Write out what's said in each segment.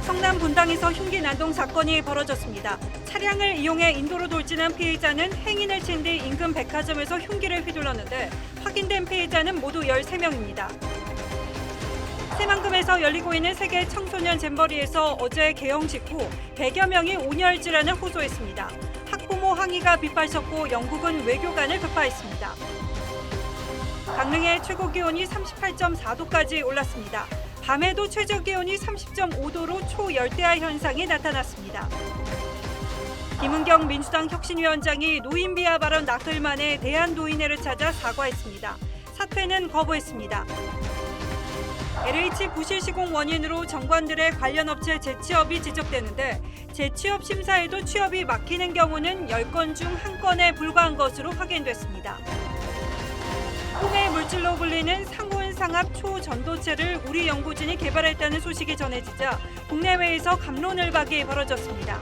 성남 분당에서 흉기 난동 사건이 벌어졌습니다. 차량을 이용해 인도로 돌진한 피해자는 행인을 친 뒤 인근 백화점에서 흉기를 휘둘렀는데 확인된 피해자는 모두 13명입니다. 새만금에서 열리고 있는 세계 청소년 잼버리에서 어제 개영 직후 100여 명이 온열 질환을 호소했습니다. 학부모 항의가 빗발쳤고 영국은 외교관을 급파했습니다. 강릉의 최고 기온이 38.4도까지 올랐습니다. 밤에도 최저 기온이 30.5도로 초열대야 현상이 나타났습니다. 김은경 민주당 혁신위원장이 노인 비하 발언 나흘 만에 대한노인회를 찾아 사과했습니다. 사퇴는 거부했습니다. LH 부실 시공 원인으로 정관들의 관련 업체 재취업이 지적되는데 재취업 심사에도 취업이 막히는 경우는 10건 중 1건에 불과한 것으로 확인됐습니다. 홍해 물질로 불리는 상온상압 초전도체를 우리 연구진이 개발했다는 소식이 전해지자 국내외에서 갑론을박이 벌어졌습니다.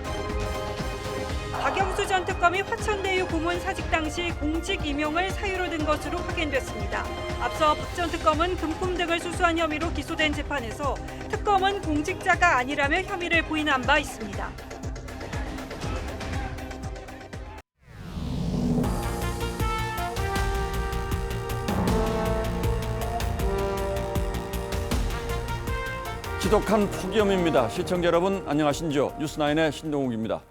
박영수 전 특검이 화천대유 고문 사직 당시 공직 임용을 사유로 든 것으로 확인됐습니다. 앞서 박 전 특검은 금품 등을 수수한 혐의로 기소된 재판에서 특검은 공직자가 아니라며 혐의를 부인한 바 있습니다. 지독한 폭염입니다. 시청자 여러분 안녕하신지요? 뉴스9의 신동욱입니다.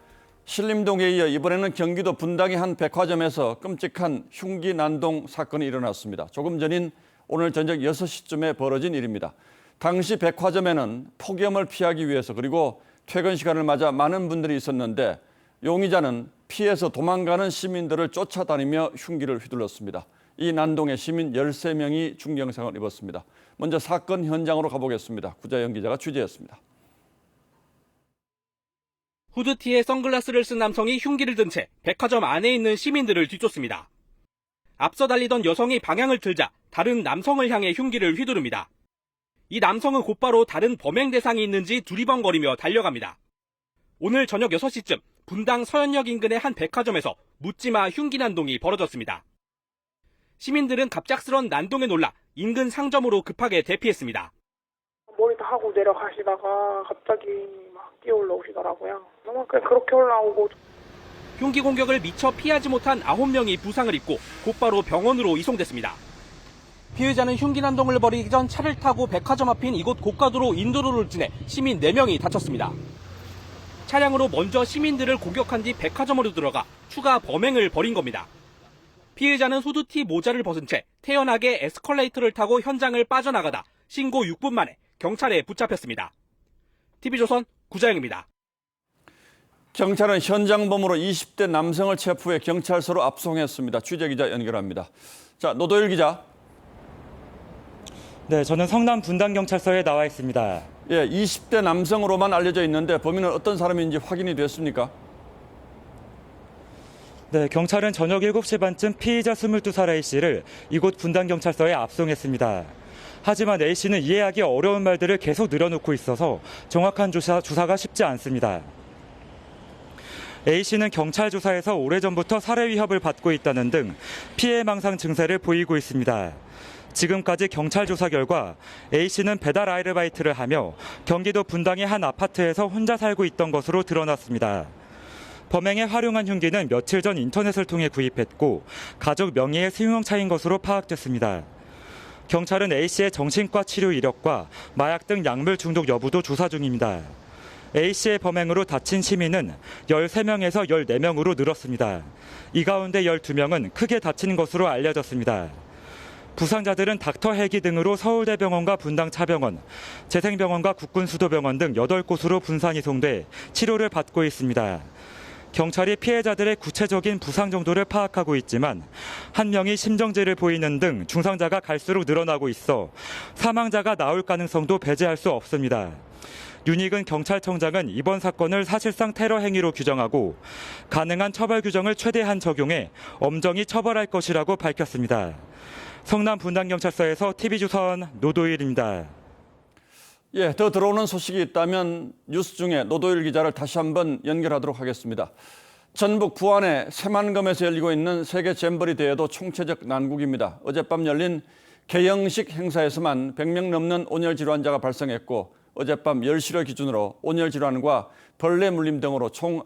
신림동에 이어 이번에는 경기도 분당의 한 백화점에서 끔찍한 흉기 난동 사건이 일어났습니다. 조금 전인 오늘 저녁 6시쯤에 벌어진 일입니다. 당시 백화점에는 폭염을 피하기 위해서 그리고 퇴근 시간을 맞아 많은 분들이 있었는데 용의자는 피해서 도망가는 시민들을 쫓아다니며 흉기를 휘둘렀습니다. 이 난동에 시민 13명이 중경상을 입었습니다. 먼저 사건 현장으로 가보겠습니다. 구자연 기자가 취재했습니다. 후드티에 선글라스를 쓴 남성이 흉기를 든 채 백화점 안에 있는 시민들을 뒤쫓습니다. 앞서 달리던 여성이 방향을 틀자 다른 남성을 향해 흉기를 휘두릅니다. 이 남성은 곧바로 다른 범행 대상이 있는지 두리번거리며 달려갑니다. 오늘 저녁 6시쯤 분당 서현역 인근의 한 백화점에서 묻지마 흉기 난동이 벌어졌습니다. 시민들은 갑작스런 난동에 놀라 인근 상점으로 급하게 대피했습니다. 머리 다 하고 내려가시다가 갑자기 막 뛰어 올라오시더라고요. 그렇게 올라오고. 흉기 공격을 미처 피하지 못한 9명이 부상을 입고 곧바로 병원으로 이송됐습니다. 피해자는 흉기 난동을 벌이기 전 차를 타고 백화점 앞인 이곳 고가도로 인도로를 지내 시민 4명이 다쳤습니다. 차량으로 먼저 시민들을 공격한 뒤 백화점으로 들어가 추가 범행을 벌인 겁니다. 피해자는 후드티 모자를 벗은 채 태연하게 에스컬레이터를 타고 현장을 빠져나가다 신고 6분 만에 경찰에 붙잡혔습니다. TV조선 구자영입니다. 경찰은 현장범으로 20대 남성을 체포해 경찰서로 압송했습니다. 취재기자 연결합니다. 자, 노도일 기자. 네, 저는 성남 분당경찰서에 나와 있습니다. 예, 20대 남성으로만 알려져 있는데 범인은 어떤 사람인지 확인이 됐습니까? 네, 경찰은 저녁 7시 반쯤 피의자 22살 A씨를 이곳 분당경찰서에 압송했습니다. 하지만 A씨는 이해하기 어려운 말들을 계속 늘어놓고 있어서 정확한 조사가 쉽지 않습니다. A씨는 경찰 조사에서 오래전부터 살해 위협을 받고 있다는 등 피해망상 증세를 보이고 있습니다. 지금까지 경찰 조사 결과 A씨는 배달 아르바이트를 하며 경기도 분당의 한 아파트에서 혼자 살고 있던 것으로 드러났습니다. 범행에 활용한 흉기는 며칠 전 인터넷을 통해 구입했고 가족 명의의 승용차인 것으로 파악됐습니다. 경찰은 A씨의 정신과 치료 이력과 마약 등 약물 중독 여부도 조사 중입니다. A씨의 범행으로 다친 시민은 13명에서 14명으로 늘었습니다. 이 가운데 12명은 크게 다친 것으로 알려졌습니다. 부상자들은 닥터 헬기 등으로 서울대병원과 분당차병원, 재생병원과 국군수도병원 등 8곳으로 분산 이송돼 치료를 받고 있습니다. 경찰이 피해자들의 구체적인 부상 정도를 파악하고 있지만 한 명이 심정지를 보이는 등 중상자가 갈수록 늘어나고 있어 사망자가 나올 가능성도 배제할 수 없습니다. 윤익은 경찰청장은 이번 사건을 사실상 테러 행위로 규정하고 가능한 처벌 규정을 최대한 적용해 엄정히 처벌할 것이라고 밝혔습니다. 성남 분당경찰서에서 TV조선 노도일입니다. 예, 더 들어오는 소식이 있다면 뉴스 중에 노도일 기자를 다시 한번 연결하도록 하겠습니다. 전북 부안의 새만금에서 열리고 있는 세계 잼버리 대회도 총체적 난국입니다. 어젯밤 열린 개영식 행사에서만 100명 넘는 온열 질환자가 발생했고 어젯밤 10시를 기준으로 온열 질환과 벌레 물림 등으로 총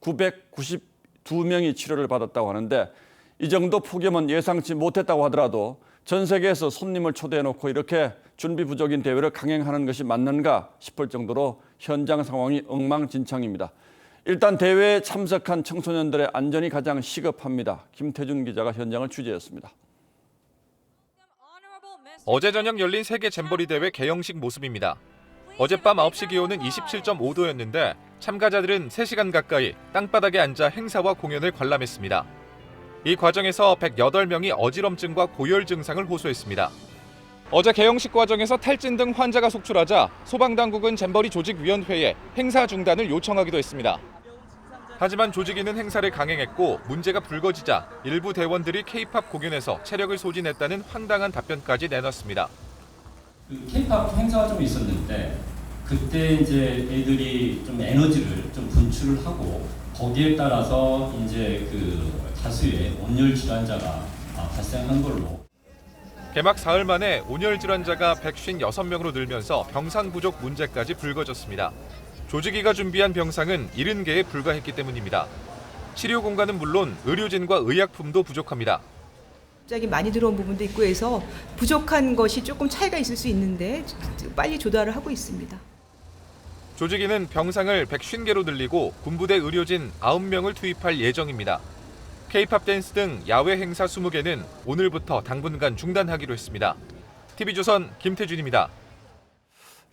992명이 치료를 받았다고 하는데 이 정도 폭염은 예상치 못했다고 하더라도 전 세계에서 손님을 초대해놓고 이렇게 준비 부족인 대회를 강행하는 것이 맞는가 싶을 정도로 현장 상황이 엉망진창입니다. 일단 대회에 참석한 청소년들의 안전이 가장 시급합니다. 김태준 기자가 현장을 취재했습니다. 어제 저녁 열린 세계 잼버리 대회 개영식 모습입니다. 어젯밤 9시 기온은 27.5도였는데 참가자들은 3시간 가까이 땅바닥에 앉아 행사와 공연을 관람했습니다. 이 과정에서 108명이 어지럼증과 고열 증상을 호소했습니다. 어제 개영식 과정에서 탈진 등 환자가 속출하자 소방당국은 잼버리 조직위원회에 행사 중단을 요청하기도 했습니다. 하지만 조직위는 행사를 강행했고 문제가 불거지자 일부 대원들이 K-팝 공연에서 체력을 소진했다는 황당한 답변까지 내놨습니다. K-팝 행사가 좀 있었는데 그때 이제 애들이 좀 에너지를 좀 분출을 하고 거기에 따라서 이제 그 다수의 온열 질환자가 발생한 걸로. 개막 사흘 만에 온열 질환자가 156명으로 늘면서 병상 부족 문제까지 불거졌습니다. 조직위가 준비한 병상은 70개에 불과했기 때문입니다. 치료 공간은 물론 의료진과 의약품도 부족합니다. 갑자기 많이 들어온 부분도 있고 해서 부족한 것이 조금 차이가 있을 수 있는데 빨리 조달을 하고 있습니다. 조직위는 병상을 150개로 늘리고 군부대 의료진 9명을 투입할 예정입니다. K-팝 댄스 등 야외 행사 20개는 오늘부터 당분간 중단하기로 했습니다. TV조선 김태준입니다.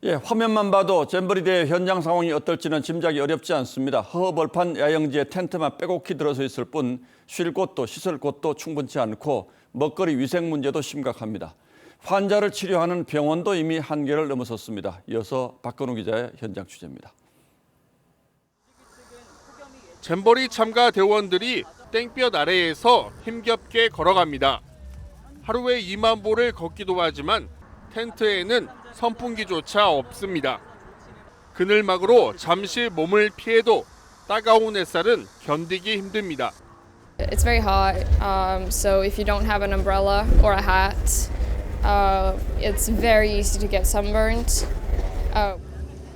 예, 화면만 봐도 잼버리 대회 현장 상황이 어떨지는 짐작이 어렵지 않습니다. 허허벌판 야영지에 텐트만 빼곡히 들어서 있을 뿐 쉴 곳도 시설 곳도 충분치 않고 먹거리 위생 문제도 심각합니다. 환자를 치료하는 병원도 이미 한계를 넘어섰습니다. 이어서 박건우 기자의 현장 취재입니다. 잼버리 참가 대원들이 땡볕 아래에서 힘겹게 걸어갑니다. 하루에 2만 보를 걷기도 하지만 텐트에는 선풍기조차 없습니다. 그늘막으로 잠시 몸을 피해도 따가운 햇살은 견디기 힘듭니다. It's very hot, so if you don't have an umbrella or a hat, it's very easy to get sunburned.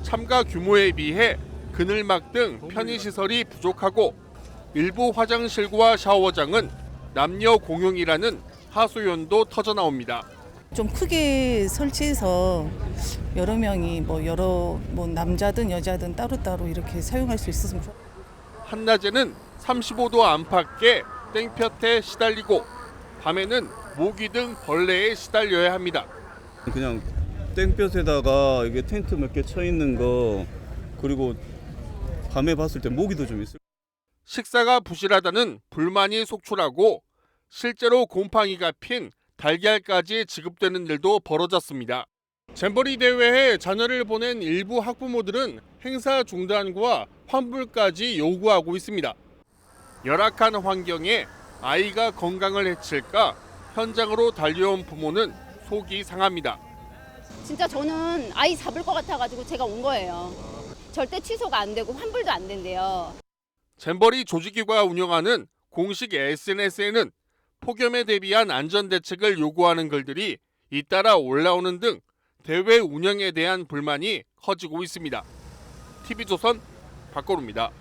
참가 규모에 비해 그늘막 등 편의시설이 부족하고 일부 화장실과 샤워장은 남녀 공용이라는 하소연도 터져나옵니다. 좀 크게 설치해서 여러 명이 남자든 여자든 따로따로 이렇게 사용할 수 있었으면 좋겠어요. 한낮에는 35도 안팎의 땡볕에 시달리고 밤에는 모기 등 벌레에 시달려야 합니다. 그냥 땡볕에다가 이게 텐트 몇 개 쳐 있는 거 그리고 밤에 봤을 때 모기도 좀 있을. 식사가 부실하다는 불만이 속출하고 실제로 곰팡이가 핀 달걀까지 지급되는 일도 벌어졌습니다. 잼버리 대회에 자녀를 보낸 일부 학부모들은 행사 중단과 환불까지 요구하고 있습니다. 열악한 환경에 아이가 건강을 해칠까 현장으로 달려온 부모는 속이 상합니다. 진짜 저는 아이 잡을 것 같아가지고 제가 온 거예요. 절대 취소가 안 되고 환불도 안 된대요. 잼버리 조직위가 운영하는 공식 SNS에는 폭염에 대비한 안전대책을 요구하는 글들이 잇따라 올라오는 등 대회 운영에 대한 불만이 커지고 있습니다. TV조선 박건우입니다.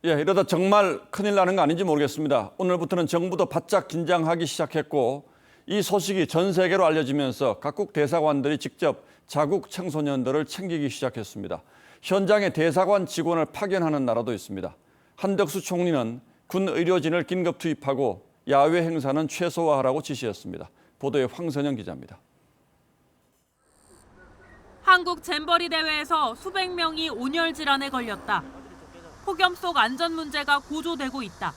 예, 이러다 정말 큰일 나는 거 아닌지 모르겠습니다. 오늘부터는 정부도 바짝 긴장하기 시작했고 이 소식이 전 세계로 알려지면서 각국 대사관들이 직접 자국 청소년들을 챙기기 시작했습니다. 현장에 대사관 직원을 파견하는 나라도 있습니다. 한덕수 총리는 군 의료진을 긴급 투입하고 야외 행사는 최소화하라고 지시했습니다. 보도에 황선영 기자입니다. 한국 잼버리 대회에서 수백 명이 온열 질환에 걸렸다. 폭염 속 안전 문제가 고조되고 있다.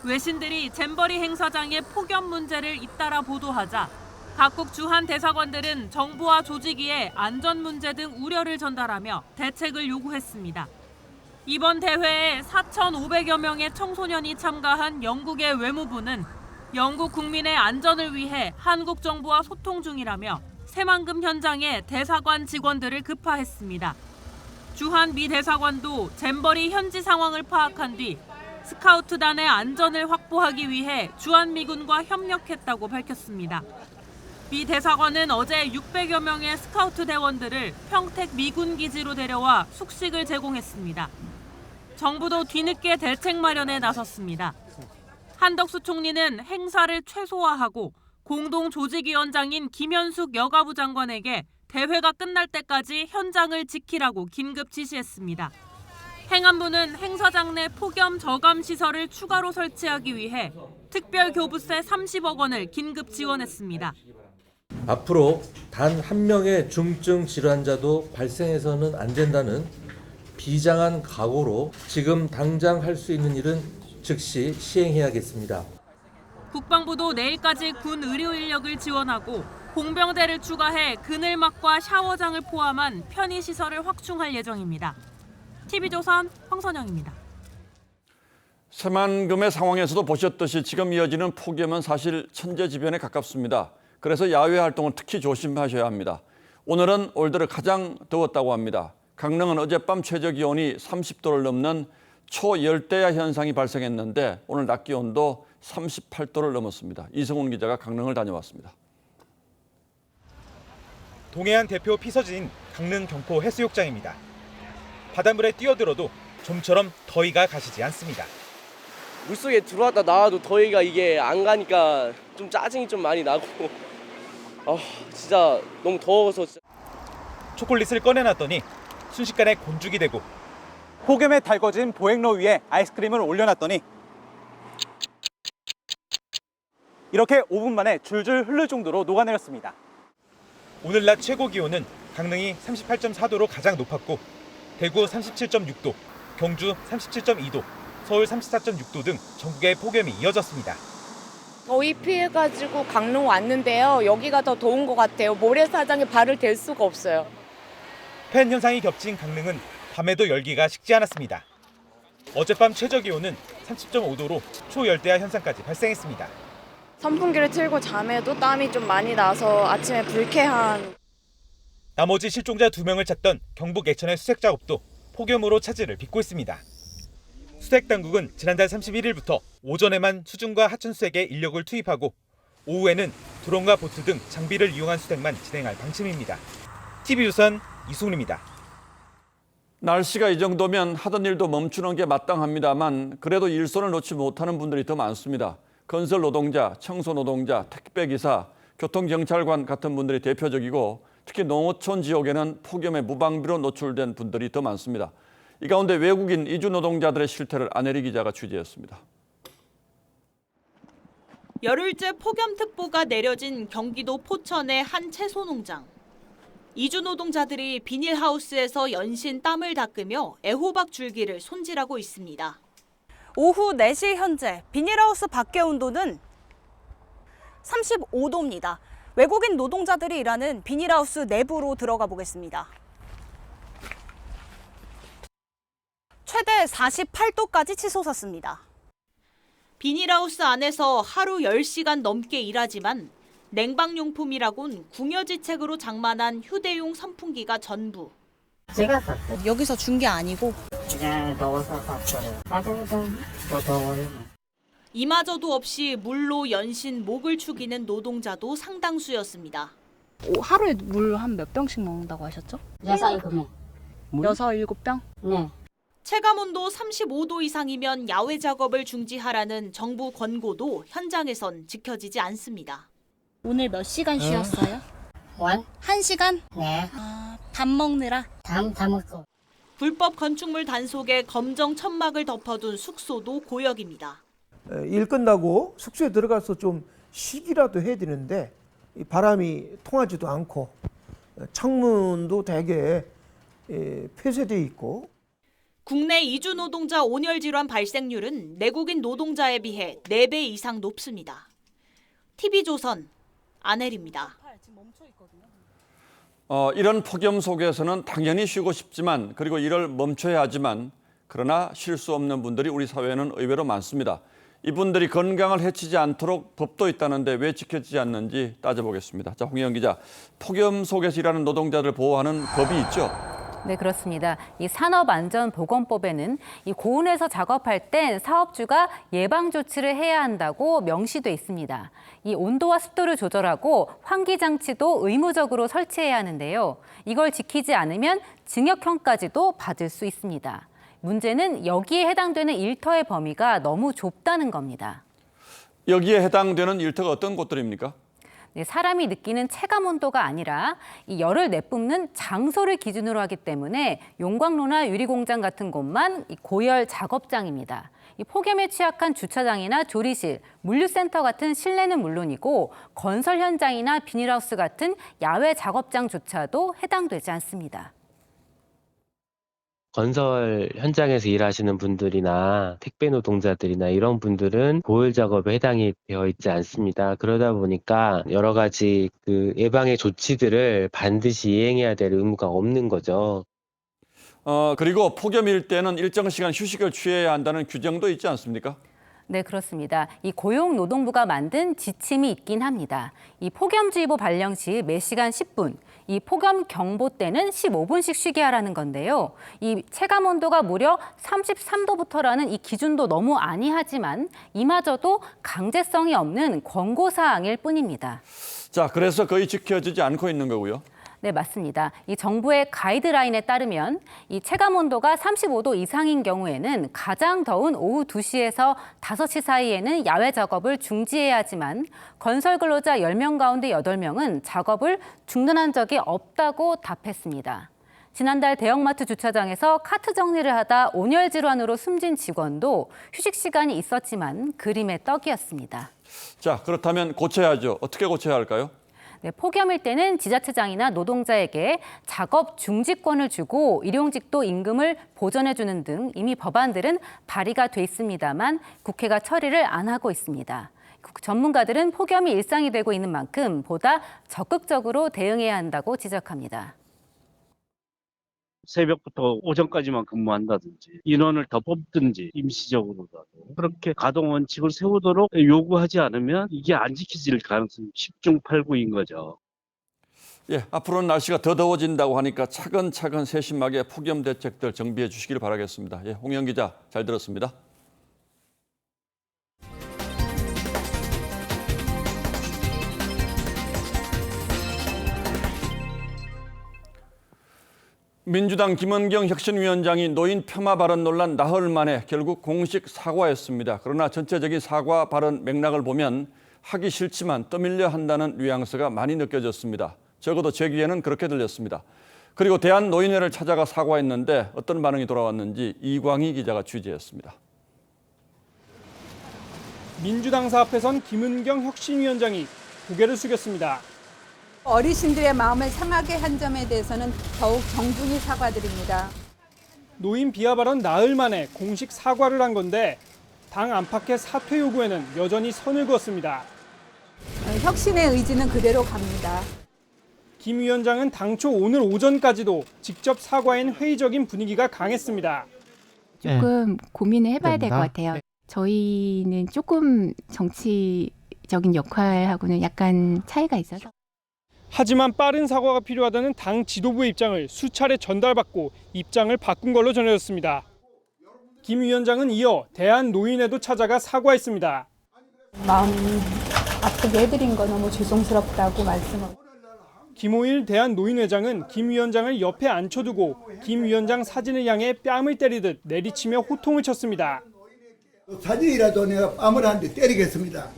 외신들이 잼버리 행사장의 폭염 문제를 잇따라 보도하자 각국 주한 대사관들은 정부와 조직위에 안전 문제 등 우려를 전달하며 대책을 요구했습니다. 이번 대회에 4,500여 명의 청소년이 참가한 영국의 외무부는 영국 국민의 안전을 위해 한국 정부와 소통 중이라며 새만금 현장에 대사관 직원들을 급파했습니다. 주한 미 대사관도 잼버리 현지 상황을 파악한 뒤 스카우트단의 안전을 확보하기 위해 주한미군과 협력했다고 밝혔습니다. 미 대사관은 어제 600여 명의 스카우트 대원들을 평택 미군 기지로 데려와 숙식을 제공했습니다. 정부도 뒤늦게 대책 마련에 나섰습니다. 한덕수 총리는 행사를 최소화하고 공동조직위원장인 김현숙 여가부 장관에게 대회가 끝날 때까지 현장을 지키라고 긴급 지시했습니다. 행안부는 행사장 내 폭염 저감 시설을 추가로 설치하기 위해 특별 교부세 30억 원을 긴급 지원했습니다. 앞으로 단 한 명의 중증 질환자도 발생해서는 안 된다는 비장한 각오로 지금 당장 할 수 있는 일은 즉시 시행해야겠습니다. 국방부도 내일까지 군 의료 인력을 지원하고 공병대를 추가해 그늘막과 샤워장을 포함한 편의시설을 확충할 예정입니다. TV조선 황선영입니다. 새만금의 상황에서도 보셨듯이 지금 이어지는 폭염은 사실 천재지변에 가깝습니다. 그래서 야외 활동을 특히 조심하셔야 합니다. 오늘은 올 들어 가장 더웠다고 합니다. 강릉은 어젯밤 최저기온이 30도를 넘는 초열대야 현상이 발생했는데 오늘 낮 기온도 38도를 넘었습니다. 이성훈 기자가 강릉을 다녀왔습니다. 동해안 대표 피서지인 강릉 경포 해수욕장입니다. 바닷물에 뛰어들어도 좀처럼 더위가 가시지 않습니다. 물속에 들어왔다 나와도 더위가 이게 안 가니까 좀 짜증이 좀 많이 나고 진짜 너무 더워서 초콜릿을 꺼내놨더니 순식간에 곤죽이 되고 폭염에 달궈진 보행로 위에 아이스크림을 올려놨더니 이렇게 5분 만에 줄줄 흐를 정도로 녹아내렸습니다. 오늘 낮 최고 기온은 강릉이 38.4도로 가장 높았고 대구 37.6도, 경주 37.2도, 서울 34.6도 등 전국의 폭염이 이어졌습니다. 더위 피해가지고 강릉 왔는데요. 여기가 더 더운 것 같아요. 모래사장에 발을 댈 수가 없어요. 팬 현상이 겹친 강릉은 밤에도 열기가 식지 않았습니다. 어젯밤 최저 기온은 30.5도로 초열대야 현상까지 발생했습니다. 선풍기를 틀고 잠에도 땀이 좀 많이 나서 아침에 불쾌한. 나머지 실종자 2명을 찾던 경북 예천의 수색 작업도 폭염으로 차질을 빚고 있습니다. 수색 당국은 지난달 31일부터 오전에만 수중과 하천 수색에 인력을 투입하고 오후에는 드론과 보트 등 장비를 이용한 수색만 진행할 방침입니다. TV조선 이승훈입니다. 날씨가 이 정도면 하던 일도 멈추는 게 마땅합니다만 그래도 일손을 놓지 못하는 분들이 더 많습니다. 건설 노동자, 청소 노동자, 택배기사, 교통경찰관 같은 분들이 대표적이고 특히 농어촌 지역에는 폭염에 무방비로 노출된 분들이 더 많습니다. 이 가운데 외국인 이주 노동자들의 실태를 안혜리 기자가 취재했습니다. 열흘째 폭염특보가 내려진 경기도 포천의 한 채소 농장. 이주 노동자들이 비닐하우스에서 연신 땀을 닦으며 애호박 줄기를 손질하고 있습니다. 오후 4시 현재 비닐하우스 밖의 온도는 35도입니다. 외국인 노동자들이 일하는 비닐하우스 내부로 들어가 보겠습니다. 최대 48도까지 치솟았습니다. 비닐하우스 안에서 하루 10시간 넘게 일하지만 냉방용품이라곤 궁여지책으로 장만한 휴대용 선풍기가 전부. 제가 샀어요. 여기서 준 게 아니고 그냥 더워서 샀어요. 나도 더워요. 이마저도 없이 물로 연신 목을 축이는 노동자도 상당수였습니다. 하루에 물 한 몇 병씩 먹는다고 하셨죠? 6, 7명. 6, 7병? 네. 체감온도 35도 이상이면 야외 작업을 중지하라는 정부 권고도 현장에선 지켜지지 않습니다. 오늘 몇 시간 쉬었어요? 1시간? 네. 밥 먹느라? 다 먹고. 불법 건축물 단속에 검정 천막을 덮어둔 숙소도 고역입니다. 일 끝나고 숙소에 들어가서 좀 쉬기라도 해야 되는데 바람이 통하지도 않고 창문도 되게 폐쇄되어 있고. 국내 이주 노동자 온열 질환 발생률은 내국인 노동자에 비해 4배 이상 높습니다. TV조선 안혜리입니다. 이런 폭염 속에서는 당연히 쉬고 싶지만 그리고 일을 멈춰야 하지만 그러나 쉴 수 없는 분들이 우리 사회에는 의외로 많습니다. 이분들이 건강을 해치지 않도록 법도 있다는데 왜 지켜지지 않는지 따져보겠습니다. 자, 홍혜영 기자, 폭염 속에서 일하는 노동자들을 보호하는 법이 있죠? 네, 그렇습니다. 이 산업안전보건법에는 이 고온에서 작업할 땐 사업주가 예방 조치를 해야 한다고 명시돼 있습니다. 이 온도와 습도를 조절하고 환기 장치도 의무적으로 설치해야 하는데요. 이걸 지키지 않으면 징역형까지도 받을 수 있습니다. 문제는 여기에 해당되는 일터의 범위가 너무 좁다는 겁니다. 여기에 해당되는 일터가 어떤 곳들입니까? 네, 사람이 느끼는 체감 온도가 아니라 이 열을 내뿜는 장소를 기준으로 하기 때문에 용광로나 유리공장 같은 곳만 이 고열 작업장입니다. 이 폭염에 취약한 주차장이나 조리실, 물류센터 같은 실내는 물론이고 건설 현장이나 비닐하우스 같은 야외 작업장조차도 해당되지 않습니다. 건설 현장에서 일하시는 분들이나 택배 노동자들이나 이런 분들은 고열 작업에 해당이 되어 있지 않습니다. 그러다 보니까 여러 가지 예방의 조치들을 반드시 이행해야 될 의무가 없는 거죠. 그리고 폭염일 때는 일정 시간 휴식을 취해야 한다는 규정도 있지 않습니까? 네, 그렇습니다. 이 고용노동부가 만든 지침이 있긴 합니다. 이 폭염주의보 발령 시 매 시간 10분, 이 폭염 경보 때는 15분씩 쉬게 하라는 건데요. 이 체감 온도가 무려 33도부터라는 이 기준도 너무 아니하지만 이마저도 강제성이 없는 권고사항일 뿐입니다. 자, 그래서 거의 지켜지지 않고 있는 거고요. 네, 맞습니다. 이 정부의 가이드라인에 따르면 이 체감 온도가 35도 이상인 경우에는 가장 더운 오후 2시에서 5시 사이에는 야외 작업을 중지해야 하지만 건설 근로자 10명 가운데 8명은 작업을 중단한 적이 없다고 답했습니다. 지난달 대형마트 주차장에서 카트 정리를 하다 온열 질환으로 숨진 직원도 휴식 시간이 있었지만 그림의 떡이었습니다. 자, 그렇다면 고쳐야죠. 어떻게 고쳐야 할까요? 네, 폭염일 때는 지자체장이나 노동자에게 작업 중지권을 주고 일용직도 임금을 보전해주는 등 이미 법안들은 발의가 돼 있습니다만 국회가 처리를 안 하고 있습니다. 전문가들은 폭염이 일상이 되고 있는 만큼 보다 적극적으로 대응해야 한다고 지적합니다. 새벽부터 오전까지만 근무한다든지 인원을 더 뽑든지 임시적으로라도 그렇게 가동 원칙을 세우도록 요구하지 않으면 이게 안 지켜질 가능성이 10중 8구인 거죠. 예, 앞으로는 날씨가 더 더워진다고 하니까 차근차근 세심하게 폭염 대책들 정비해 주시길 바라겠습니다. 예, 홍영 기자 잘 들었습니다. 민주당 김은경 혁신위원장이 노인 폄하 발언 논란 나흘 만에 결국 공식 사과했습니다. 그러나 전체적인 사과 발언 맥락을 보면 하기 싫지만 떠밀려 한다는 뉘앙스가 많이 느껴졌습니다. 적어도 제 귀에는 그렇게 들렸습니다. 그리고 대한노인회를 찾아가 사과했는데 어떤 반응이 돌아왔는지 이광희 기자가 취재했습니다. 민주당사 앞에선 김은경 혁신위원장이 고개를 숙였습니다. 어르신들의 마음을 상하게 한 점에 대해서는 더욱 정중히 사과드립니다. 노인 비하 발언 나흘 만에 공식 사과를 한 건데 당 안팎의 사퇴 요구에는 여전히 선을 그었습니다. 혁신의 의지는 그대로 갑니다. 김 위원장은 당초 오늘 오전까지도 직접 사과엔 회의적인 분위기가 강했습니다. 조금 고민을 해봐야 될 것 같아요. 저희는 조금 정치적인 역할하고는 약간 차이가 있어서. 하지만 빠른 사과가 필요하다는 당 지도부의 입장을 수차례 전달받고 입장을 바꾼 걸로 전해졌습니다. 김 위원장은 이어 대한노인회도 찾아가 사과했습니다. 마음 아프게 해드린 거 너무 죄송스럽다고 말씀하고. 김호일 대한노인회장은 김 위원장을 옆에 앉혀두고 김 위원장 사진을 향해 뺨을 때리듯 내리치며 호통을 쳤습니다. 사진이라도 내가 뺨을 한 대 때리겠습니다.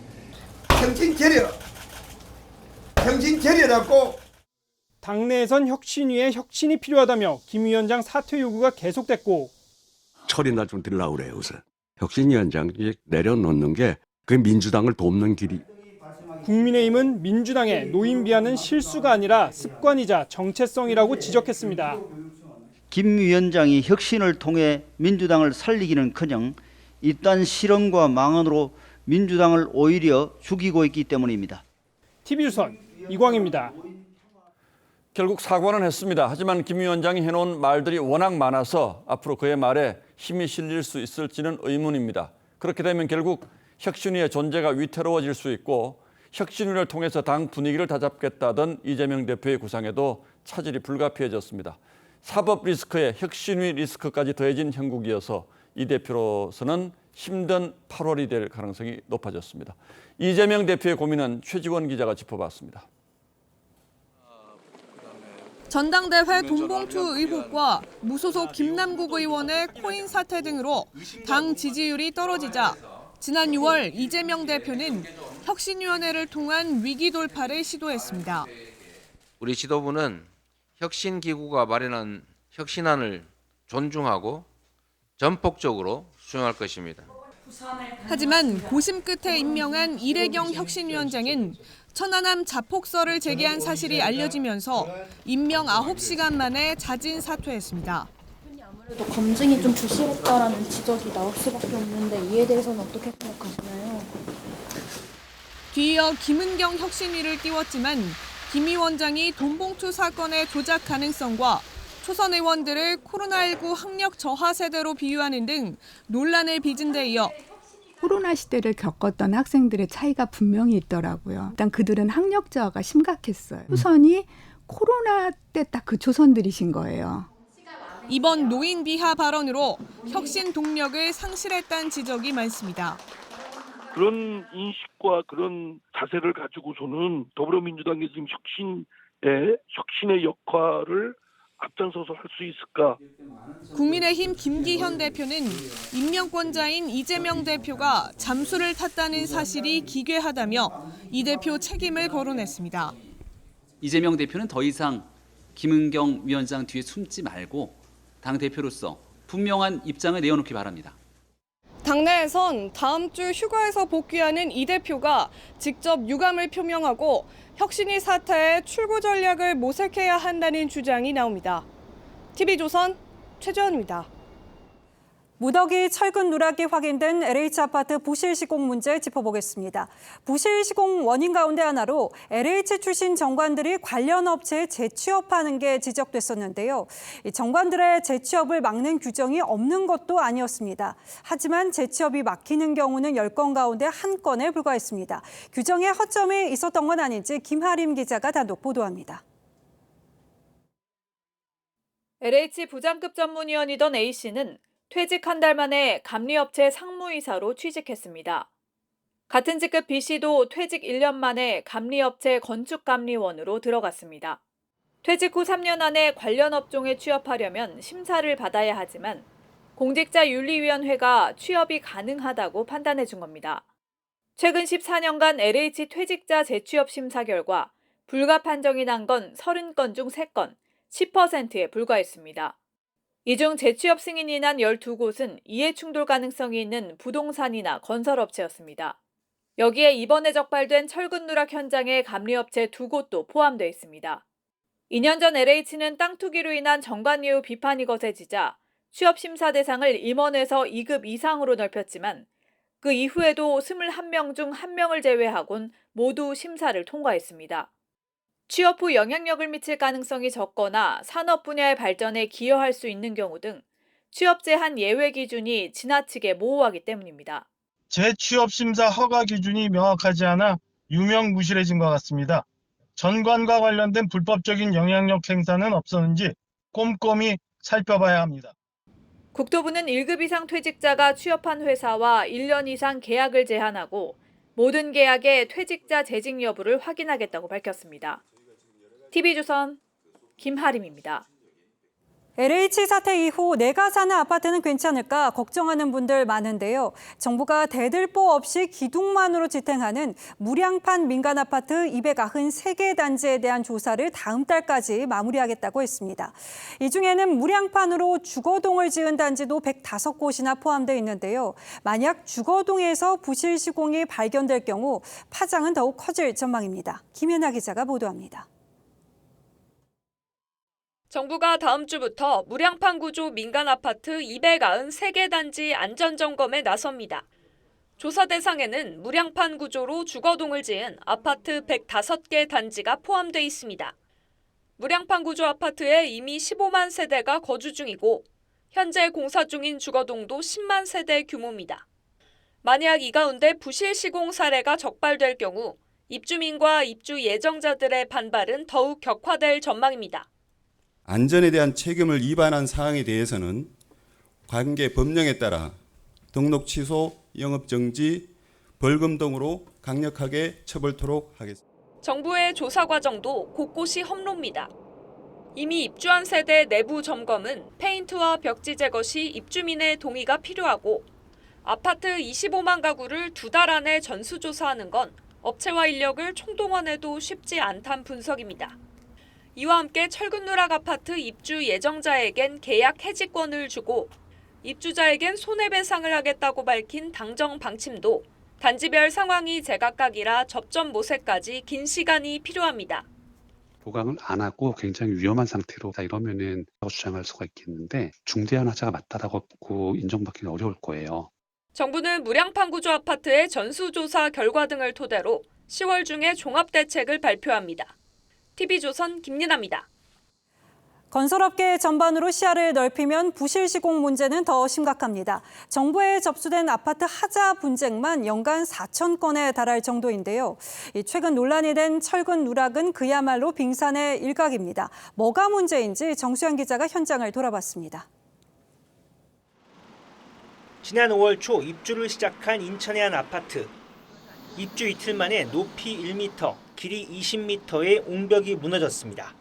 정신 차려. 정신 차리라고. 당내에선 혁신위에 혁신이 필요하다며 김 위원장 사퇴 요구가 계속됐고 처리나 좀 들라고 그래요. 우선 혁신위원장이 내려놓는 게 그 민주당을 돕는 길이. 국민의힘은 민주당의 노인 비하는 실수가 아니라 습관이자 정체성이라고 지적했습니다. 김 위원장이 혁신을 통해 민주당을 살리기는커녕 이딴 실언과 망언으로 민주당을 오히려 죽이고 있기 때문입니다. TV조선 이광입니다. 결국 사과는 했습니다. 하지만 김 위원장이 해놓은 말들이 워낙 많아서 앞으로 그의 말에 힘이 실릴 수 있을지는 의문입니다. 그렇게 되면 결국 혁신위의 존재가 위태로워질 수 있고 혁신위를 통해서 당 분위기를 다잡겠다던 이재명 대표의 구상에도 차질이 불가피해졌습니다. 사법 리스크에 혁신위 리스크까지 더해진 형국이어서 이 대표로서는 힘든 8월이 될 가능성이 높아졌습니다. 이재명 대표의 고민은 최지원 기자가 짚어봤습니다. 전당대회 돈봉투 의혹과 무소속 김남국 의원의 코인 사태 등으로 당 지지율이 떨어지자 지난 6월 이재명 대표는 혁신위원회를 통한 위기 돌파를 시도했습니다. 우리 지도부는 혁신기구가 마련한 혁신안을 존중하고 전폭적으로 수용할 것입니다. 하지만 고심 끝에 임명한 이래경 혁신위원장은 천안함 자폭설을 제기한 사실이 알려지면서 임명 9시간 만에 자진 사퇴했습니다. 아무래도 검증이 좀 부실했다라는 지적이 나올 수밖에 없는데 이에 대해서는 어떻게 생각하시나요? 뒤이어 김은경 혁신위를 띄웠지만 김 위원장이 돈봉투 사건의 조작 가능성과 초선 의원들을 코로나19 학력 저하 세대로 비유하는 등 논란을 빚은 데 이어 코로나 시대를 겪었던 학생들의 차이가 분명히 있더라고요. 일단 그들은 학력 저하가 심각했어요. 초선이 코로나 때 딱 그 초선들이신 거예요. 이번 노인 비하 발언으로 혁신 동력을 상실했다는 지적이 많습니다. 그런 인식과 그런 자세를 가지고서는 더불어민주당이 지금 혁신의 역할을 앞장서서 할 수 있을까? 국민의힘 김기현 대표는 임명권자인 이재명 대표가 잠수를 탔다는 사실이 기괴하다며 이 대표 책임을 거론했습니다. 이재명 대표는 더 이상 김은경 위원장 뒤에 숨지 말고 당대표로서 분명한 입장을 내어놓기 바랍니다. 당내에선 다음 주 휴가에서 복귀하는 이 대표가 직접 유감을 표명하고 혁신위 사태의 출구 전략을 모색해야 한다는 주장이 나옵니다. TV조선 최재원입니다. 무더기 철근 누락이 확인된 LH 아파트 부실 시공 문제 짚어보겠습니다. 부실 시공 원인 가운데 하나로 LH 출신 정관들이 관련 업체에 재취업하는 게 지적됐었는데요. 이 정관들의 재취업을 막는 규정이 없는 것도 아니었습니다. 하지만 재취업이 막히는 경우는 10건 가운데 1건에 불과했습니다. 규정에 허점이 있었던 건 아닌지 김하림 기자가 단독 보도합니다. LH 부장급 전문위원이던 A씨는 퇴직 한 달 만에 감리업체 상무이사로 취직했습니다. 같은 직급 B씨도 퇴직 1년 만에 감리업체 건축감리원으로 들어갔습니다. 퇴직 후 3년 안에 관련 업종에 취업하려면 심사를 받아야 하지만 공직자윤리위원회가 취업이 가능하다고 판단해 준 겁니다. 최근 14년간 LH 퇴직자 재취업 심사 결과 불가 판정이 난 건 30건 중 3건, 10%에 불과했습니다. 이 중 재취업 승인이 난 12곳은 이해충돌 가능성이 있는 부동산이나 건설업체였습니다. 여기에 이번에 적발된 철근 누락 현장에 감리업체 2곳도 포함되어 있습니다. 2년 전 LH는 땅 투기로 인한 정관예우 비판이 거세지자 취업심사 대상을 임원에서 2급 이상으로 넓혔지만 그 이후에도 21명 중 1명을 제외하곤 모두 심사를 통과했습니다. 취업 후 영향력을 미칠 가능성이 적거나 산업 분야의 발전에 기여할 수 있는 경우 등 취업 제한 예외 기준이 지나치게 모호하기 때문입니다. 재취업 심사 허가 기준이 명확하지 않아 유명무실해진 것 같습니다. 전관과 관련된 불법적인 영향력 행사는 없었는지 꼼꼼히 살펴봐야 합니다. 국토부는 1급 이상 퇴직자가 취업한 회사와 1년 이상 계약을 제한하고 모든 계약의 퇴직자 재직 여부를 확인하겠다고 밝혔습니다. TV조선 김하림입니다. LH 사태 이후 내가 사는 아파트는 괜찮을까 걱정하는 분들 많은데요. 정부가 대들보 없이 기둥만으로 지탱하는 무량판 민간 아파트 293개 단지에 대한 조사를 다음 달까지 마무리하겠다고 했습니다. 이 중에는 무량판으로 주거동을 지은 단지도 105곳이나 포함되어 있는데요. 만약 주거동에서 부실 시공이 발견될 경우 파장은 더욱 커질 전망입니다. 김연아 기자가 보도합니다. 정부가 다음 주부터 무량판 구조 민간 아파트 293개 단지 안전점검에 나섭니다. 조사 대상에는 무량판 구조로 주거동을 지은 아파트 105개 단지가 포함돼 있습니다. 무량판 구조 아파트에 이미 15만 세대가 거주 중이고 현재 공사 중인 주거동도 10만 세대 규모입니다. 만약 이 가운데 부실 시공 사례가 적발될 경우 입주민과 입주 예정자들의 반발은 더욱 격화될 전망입니다. 안전에 대한 책임을 위반한 사항에 대해서는 관계 법령에 따라 등록 취소, 영업 정지, 벌금 등으로 강력하게 처벌토록 하겠습니다. 정부의 조사 과정도 곳곳이 험로입니다. 이미 입주한 세대 내부 점검은 페인트와 벽지 제거 시 입주민의 동의가 필요하고 아파트 25만 가구를 2달 안에 전수조사하는 건 업체와 인력을 총동원해도 쉽지 않다는 분석입니다. 이와 함께 철근 누락 아파트 입주 예정자에겐 계약 해지권을 주고 입주자에겐 손해배상을 하겠다고 밝힌 당정 방침도 단지별 상황이 제각각이라 접점 모색까지 긴 시간이 필요합니다. 보강을 안 하고 굉장히 위험한 상태로 이러면은 주장할 수가 있겠는데 중대한 하자가 맞다라고 인정받기는 어려울 거예요. 정부는 무량판 구조 아파트의 전수조사 결과 등을 토대로 10월 중에 종합대책을 발표합니다. TV조선 김민아입니다. 건설업계 전반으로 시야를 넓히면 부실 시공 문제는 더 심각합니다. 정부에 접수된 아파트 하자 분쟁만 연간 4천 건에 달할 정도인데요. 최근 논란이 된 철근 누락은 그야말로 빙산의 일각입니다. 뭐가 문제인지 정수영 기자가 현장을 돌아봤습니다. 지난 5월 초 입주를 시작한 인천의 한 아파트. 입주 이틀 만에 높이 1m, 길이 20m의 옹벽이 무너졌습니다.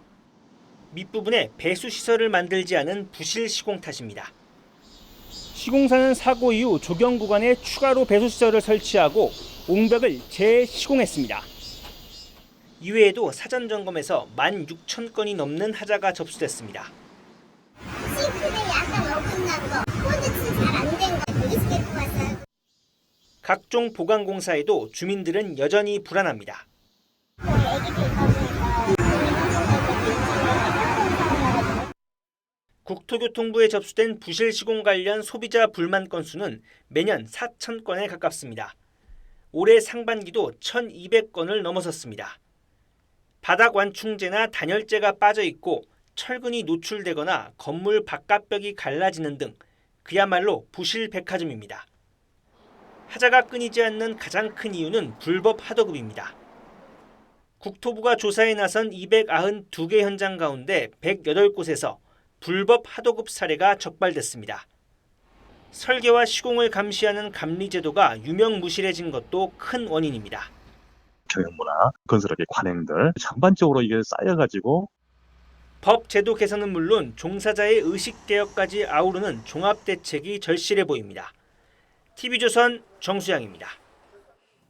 밑부분에 배수시설을 만들지 않은 부실 시공 탓입니다. 시공사는 사고 이후 조경 구간에 추가로 배수시설을 설치하고 옹벽을 재시공했습니다. 이외에도 사전 점검에서 16,000건이 넘는 하자가 접수됐습니다. 싱크대 약간 어긋난 거, 코드치 잘 안 된 거, 리스펙 봤어요. 각종 보강 공사에도 주민들은 여전히 불안합니다. 국토교통부에 접수된 부실 시공 관련 소비자 불만 건수는 매년 4,000건에 가깝습니다. 올해 상반기도 1,200건을 넘어섰습니다. 바닥 완충제나 단열재가 빠져 있고 철근이 노출되거나 건물 바깥벽이 갈라지는 등 그야말로 부실 백화점입니다. 하자가 끊이지 않는 가장 큰 이유는 불법 하도급입니다. 국토부가 조사에 나선 292개 현장 가운데 108곳에서 불법 하도급 사례가 적발됐습니다. 설계와 시공을 감시하는 감리제도가 유명무실해진 것도 큰 원인입니다. 경영문화, 건설업의 관행들 전반적으로 이게 쌓여가지고 법 제도 개선은 물론 종사자의 의식 개혁까지 아우르는 종합대책이 절실해 보입니다. TV조선 정수양입니다.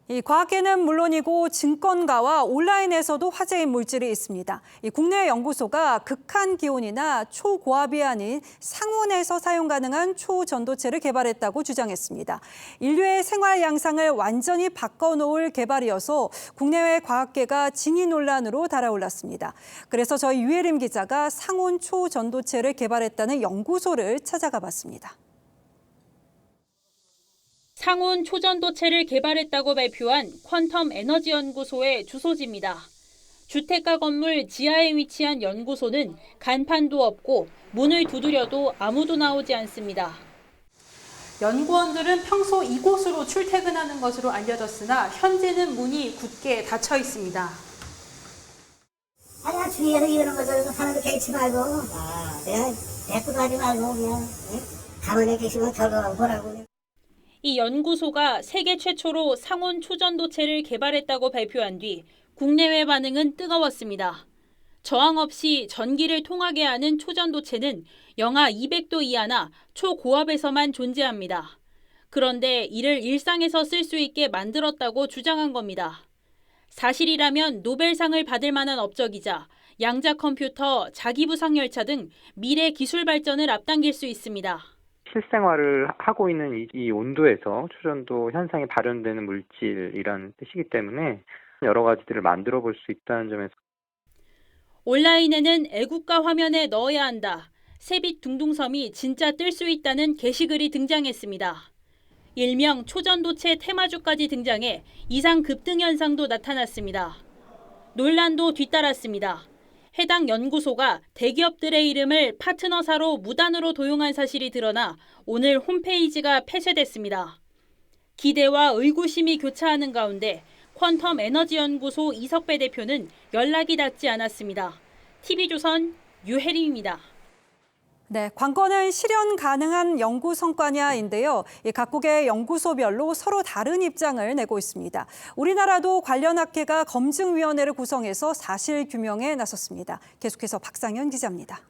이 과학계는 물론이고 증권가와 온라인에서도 화제인 물질이 있습니다. 이 국내 연구소가 극한 기온이나 초고압이 아닌 상온에서 사용 가능한 초전도체를 개발했다고 주장했습니다. 인류의 생활 양상을 완전히 바꿔놓을 개발이어서 국내외 과학계가 진위 논란으로 달아올랐습니다. 그래서 저희 유혜림 기자가 상온 초전도체를 개발했다는 연구소를 찾아가 봤습니다. 상온 초전도체를 개발했다고 발표한 퀀텀 에너지 연구소의 주소지입니다. 주택가 건물 지하에 위치한 연구소는 간판도 없고 문을 두드려도 아무도 나오지 않습니다. 연구원들은 평소 이곳으로 출퇴근하는 것으로 알려졌으나 현재는 문이 굳게 닫혀 있습니다. 아니야, 주위에서 이러는 것을 사람들 개의치 말고, 그냥 대꾸도 하지 말고, 그냥 가만히 계시면 결과만 보라고. 이 연구소가 세계 최초로 상온 초전도체를 개발했다고 발표한 뒤 국내외 반응은 뜨거웠습니다. 저항 없이 전기를 통하게 하는 초전도체는 영하 200도 이하나 초고압에서만 존재합니다. 그런데 이를 일상에서 쓸 수 있게 만들었다고 주장한 겁니다. 사실이라면 노벨상을 받을 만한 업적이자 양자 컴퓨터, 자기부상열차 등 미래 기술 발전을 앞당길 수 있습니다. 실생활을 하고 있는 이 온도에서 초전도 현상이 발현되는 물질이라는 뜻이기 때문에 여러 가지들을 만들어 볼 수 있다는 점에서 온라인에는 애국가 화면에 넣어야 한다. 새빛 둥둥섬이 진짜 뜰 수 있다는 게시글이 등장했습니다. 일명 초전도체 테마주까지 등장해 이상 급등 현상도 나타났습니다. 논란도 뒤따랐습니다. 해당 연구소가 대기업들의 이름을 파트너사로 무단으로 도용한 사실이 드러나 오늘 홈페이지가 폐쇄됐습니다. 기대와 의구심이 교차하는 가운데 퀀텀 에너지 연구소 이석배 대표는 연락이 닿지 않았습니다. TV조선 유해림입니다. 네, 관건은 실현 가능한 연구 성과냐인데요. 각국의 연구소별로 서로 다른 입장을 내고 있습니다. 우리나라도 관련 학회가 검증위원회를 구성해서 사실 규명에 나섰습니다. 계속해서 박상현 기자입니다.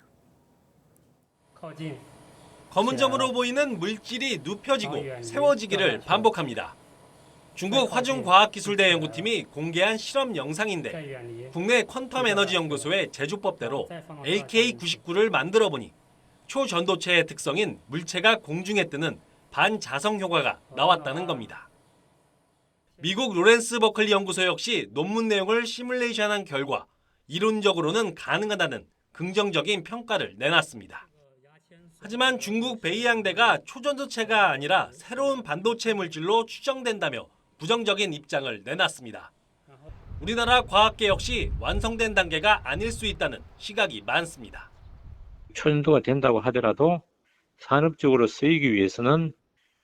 검은 점으로 보이는 물질이 눕혀지고 세워지기를 반복합니다. 중국 화중과학기술대 연구팀이 공개한 실험 영상인데 국내 퀀텀 에너지 연구소의 제조법대로 LK99를 만들어 보니 초전도체의 특성인 물체가 공중에 뜨는 반자성 효과가 나왔다는 겁니다. 미국 로렌스 버클리 연구소 역시 논문 내용을 시뮬레이션한 결과 이론적으로는 가능하다는 긍정적인 평가를 내놨습니다. 하지만 중국 베이양대가 초전도체가 아니라 새로운 반도체 물질로 추정된다며 부정적인 입장을 내놨습니다. 우리나라 과학계 역시 완성된 단계가 아닐 수 있다는 시각이 많습니다. 초전도가 된다고 하더라도 산업적으로 쓰이기 위해서는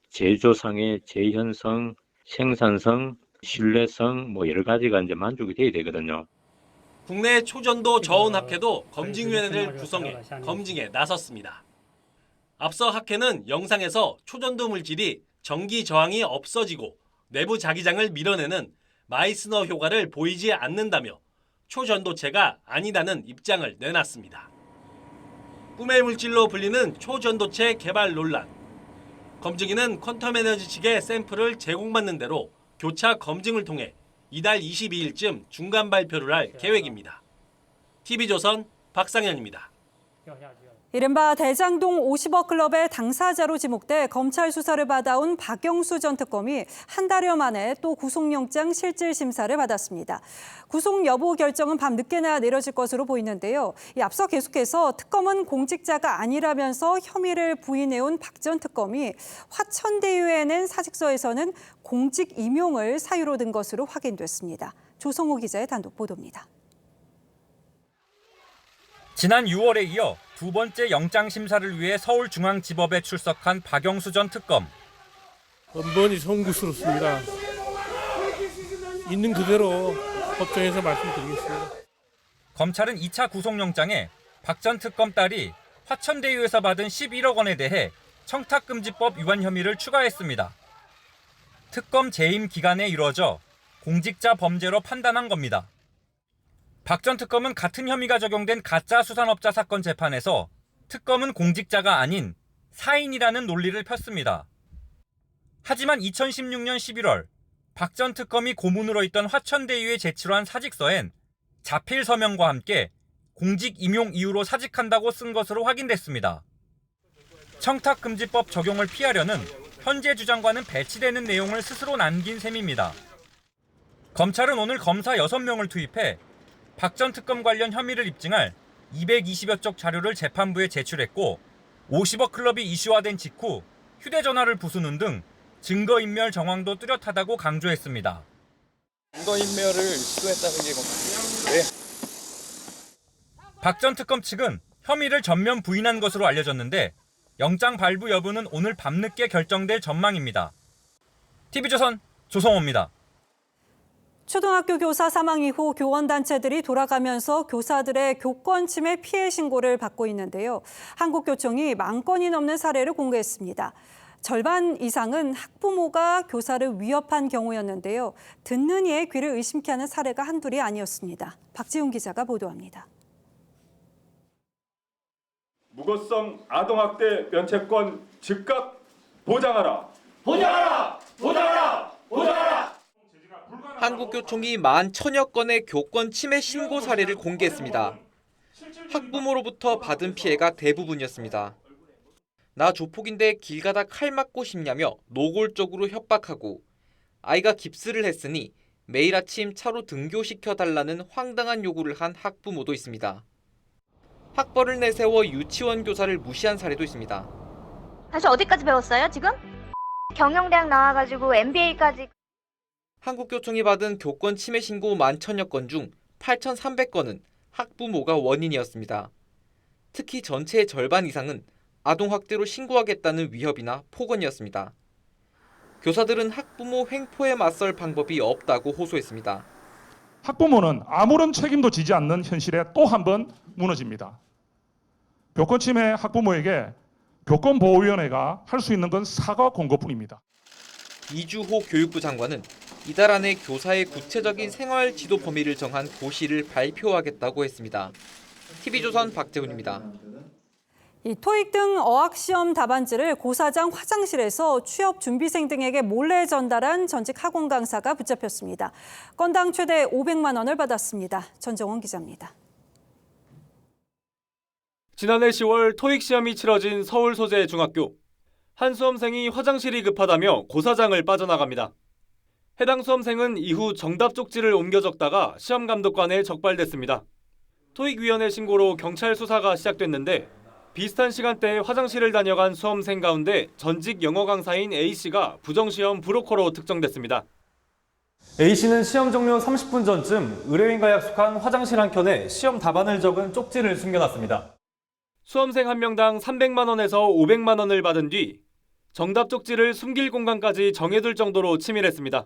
제조상의 재현성, 생산성, 신뢰성 여러 가지가 이제 만족이 돼야 되거든요. 국내 초전도 저온 학회도 검증위원회를 구성해 검증에 나섰습니다. 앞서 학회는 영상에서 초전도 물질이 전기 저항이 없어지고 내부 자기장을 밀어내는 마이스너 효과를 보이지 않는다며 초전도체가 아니다는 입장을 내놨습니다. 꿈의 물질로 불리는 초전도체 개발 논란. 검증위는 퀀텀 에너지 측의 샘플을 제공받는 대로 교차 검증을 통해 이달 22일쯤 중간 발표를 할 계획입니다. TV조선 박상현입니다. 이른바 대장동 50억 클럽의 당사자로 지목돼 검찰 수사를 받아온 박영수 전 특검이 한 달여 만에 또 구속영장 실질 심사를 받았습니다. 구속 여부 결정은 밤늦게나 내려질 것으로 보이는데요. 앞서 계속해서 특검은 공직자가 아니라면서 혐의를 부인해온 박 전 특검이 화천대유에 낸 사직서에서는 공직 임용을 사유로 든 것으로 확인됐습니다. 조성호 기자의 단독 보도입니다. 지난 6월에 이어 두 번째 영장 심사를 위해 서울중앙지법에 출석한 박영수 전 특검. 번번이 송구스럽습니다. 있는 그대로 법정에서 말씀드리겠습니다. 검찰은 2차 구속영장에 박 전 특검 딸이 화천대유에서 받은 11억 원에 대해 청탁금지법 위반 혐의를 추가했습니다. 특검 재임 기간에 이루어져 공직자 범죄로 판단한 겁니다. 박 전 특검은 같은 혐의가 적용된 가짜 수산업자 사건 재판에서 특검은 공직자가 아닌 사인이라는 논리를 폈습니다. 하지만 2016년 11월 박 전 특검이 고문으로 있던 화천대유에 제출한 사직서엔 자필 서명과 함께 공직 임용 이유로 사직한다고 쓴 것으로 확인됐습니다. 청탁금지법 적용을 피하려는 현재 주장과는 배치되는 내용을 스스로 남긴 셈입니다. 검찰은 오늘 검사 6명을 투입해 박 전 특검 관련 혐의를 입증할 220여 쪽 자료를 재판부에 제출했고 50억 클럽이 이슈화된 직후 휴대전화를 부수는 등 증거인멸 정황도 뚜렷하다고 강조했습니다. 증거인멸을 시도했다는 게 왜? 박 전 특검 측은 혐의를 전면 부인한 것으로 알려졌는데 영장 발부 여부는 오늘 밤늦게 결정될 전망입니다. TV조선 조성호입니다. 초등학교 교사 사망 이후 교원단체들이 돌아가면서 교사들의 교권 침해 피해 신고를 받고 있는데요. 한국교총이 10,000건이 넘는 사례를 공개했습니다. 절반 이상은 학부모가 교사를 위협한 경우였는데요. 듣는 이의 귀를 의심케 하는 사례가 한둘이 아니었습니다. 박지훈 기자가 보도합니다. 무고성 아동학대 면책권 즉각 보장하라! 보장하라! 보장하라! 보장하라! 한국교총이 10,000여 건의 교권 침해 신고 사례를 공개했습니다. 학부모로부터 받은 피해가 대부분이었습니다. 나 조폭인데 길 가다 칼 맞고 싶냐며 노골적으로 협박하고 아이가 깁스를 했으니 매일 아침 차로 등교시켜달라는 황당한 요구를 한 학부모도 있습니다. 학벌을 내세워 유치원 교사를 무시한 사례도 있습니다. 사실 어디까지 배웠어요 지금? 경영대학 나와가지고 MBA까지. 한국교총이 받은 교권 침해 신고 10,000여 건 중 8,300건은 학부모가 원인이었습니다. 특히 전체의 절반 이상은 아동학대로 신고하겠다는 위협이나 폭언이었습니다. 교사들은 학부모 횡포에 맞설 방법이 없다고 호소했습니다. 학부모는 아무런 책임도 지지 않는 현실에 또 한 번 무너집니다. 교권 침해 학부모에게 교권보호위원회가 할 수 있는 건 사과 권고뿐입니다. 이주호 교육부 장관은 이달 안에 교사의 구체적인 생활 지도 범위를 정한 고시를 발표하겠다고 했습니다. TV조선 박재훈입니다. 이 토익 등 어학시험 답안지를 고사장 화장실에서 취업 준비생 등에게 몰래 전달한 전직 학원 강사가 붙잡혔습니다. 건당 최대 500만 원을 받았습니다. 전정원 기자입니다. 지난해 10월 토익 시험이 치러진 서울 소재 중학교. 한 수험생이 화장실이 급하다며 고사장을 빠져나갑니다. 해당 수험생은 이후 정답 쪽지를 옮겨 적다가 시험감독관에 적발됐습니다. 토익위원회 신고로 경찰 수사가 시작됐는데 비슷한 시간대에 화장실을 다녀간 수험생 가운데 전직 영어 강사인 A씨가 부정시험 브로커로 특정됐습니다. A씨는 시험 종료 30분 전쯤 의뢰인과 약속한 화장실 한 켠에 시험 답안을 적은 쪽지를 숨겨놨습니다. 수험생 한 명당 300만 원에서 500만 원을 받은 뒤 정답 쪽지를 숨길 공간까지 정해둘 정도로 치밀했습니다.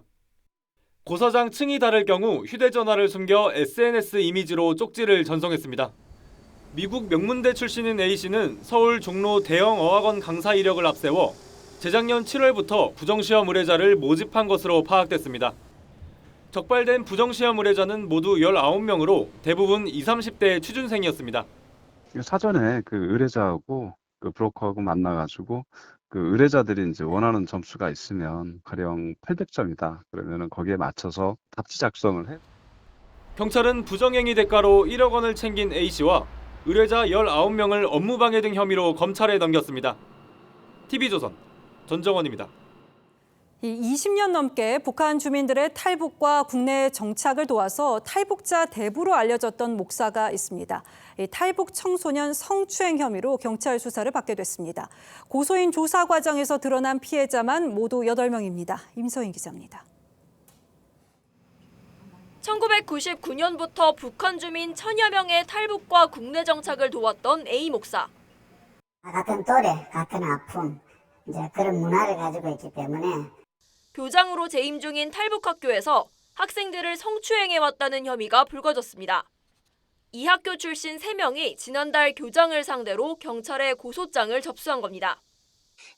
고사장 층이 다를 경우 휴대전화를 숨겨 SNS 이미지로 쪽지를 전송했습니다. 미국 명문대 출신인 A씨는 서울 종로 대형 어학원 강사 이력을 앞세워 재작년 7월부터 부정시험 의뢰자를 모집한 것으로 파악됐습니다. 적발된 부정시험 의뢰자는 모두 19명으로 대부분 20, 30대 취준생이었습니다. 사전에 그 의뢰자하고 그 브로커하고 만나가지고 그 의뢰자들이 이제 원하는 점수가 있으면 가령 800점이다. 그러면은 거기에 맞춰서 답지 작성을 해. 경찰은 부정행위 대가로 1억 원을 챙긴 A씨와 의뢰자 19명을 업무방해 등 혐의로 검찰에 넘겼습니다. TV조선 전정원입니다. 20년 넘게 북한 주민들의 탈북과 국내 정착을 도와서 탈북자 대부로 알려졌던 목사가 있습니다. 탈북 청소년 성추행 혐의로 경찰 수사를 받게 됐습니다. 고소인 조사 과정에서 드러난 피해자만 모두 8명입니다. 임서인 기자입니다. 1999년부터 북한 주민 1000여 명의 탈북과 국내 정착을 도왔던 A 목사. 같은 또래, 같은 아픔, 이제 그런 문화를 가지고 있기 때문에 교장으로 재임 중인 탈북학교에서 학생들을 성추행해왔다는 혐의가 불거졌습니다. 이 학교 출신 3명이 지난달 교장을 상대로 경찰에 고소장을 접수한 겁니다.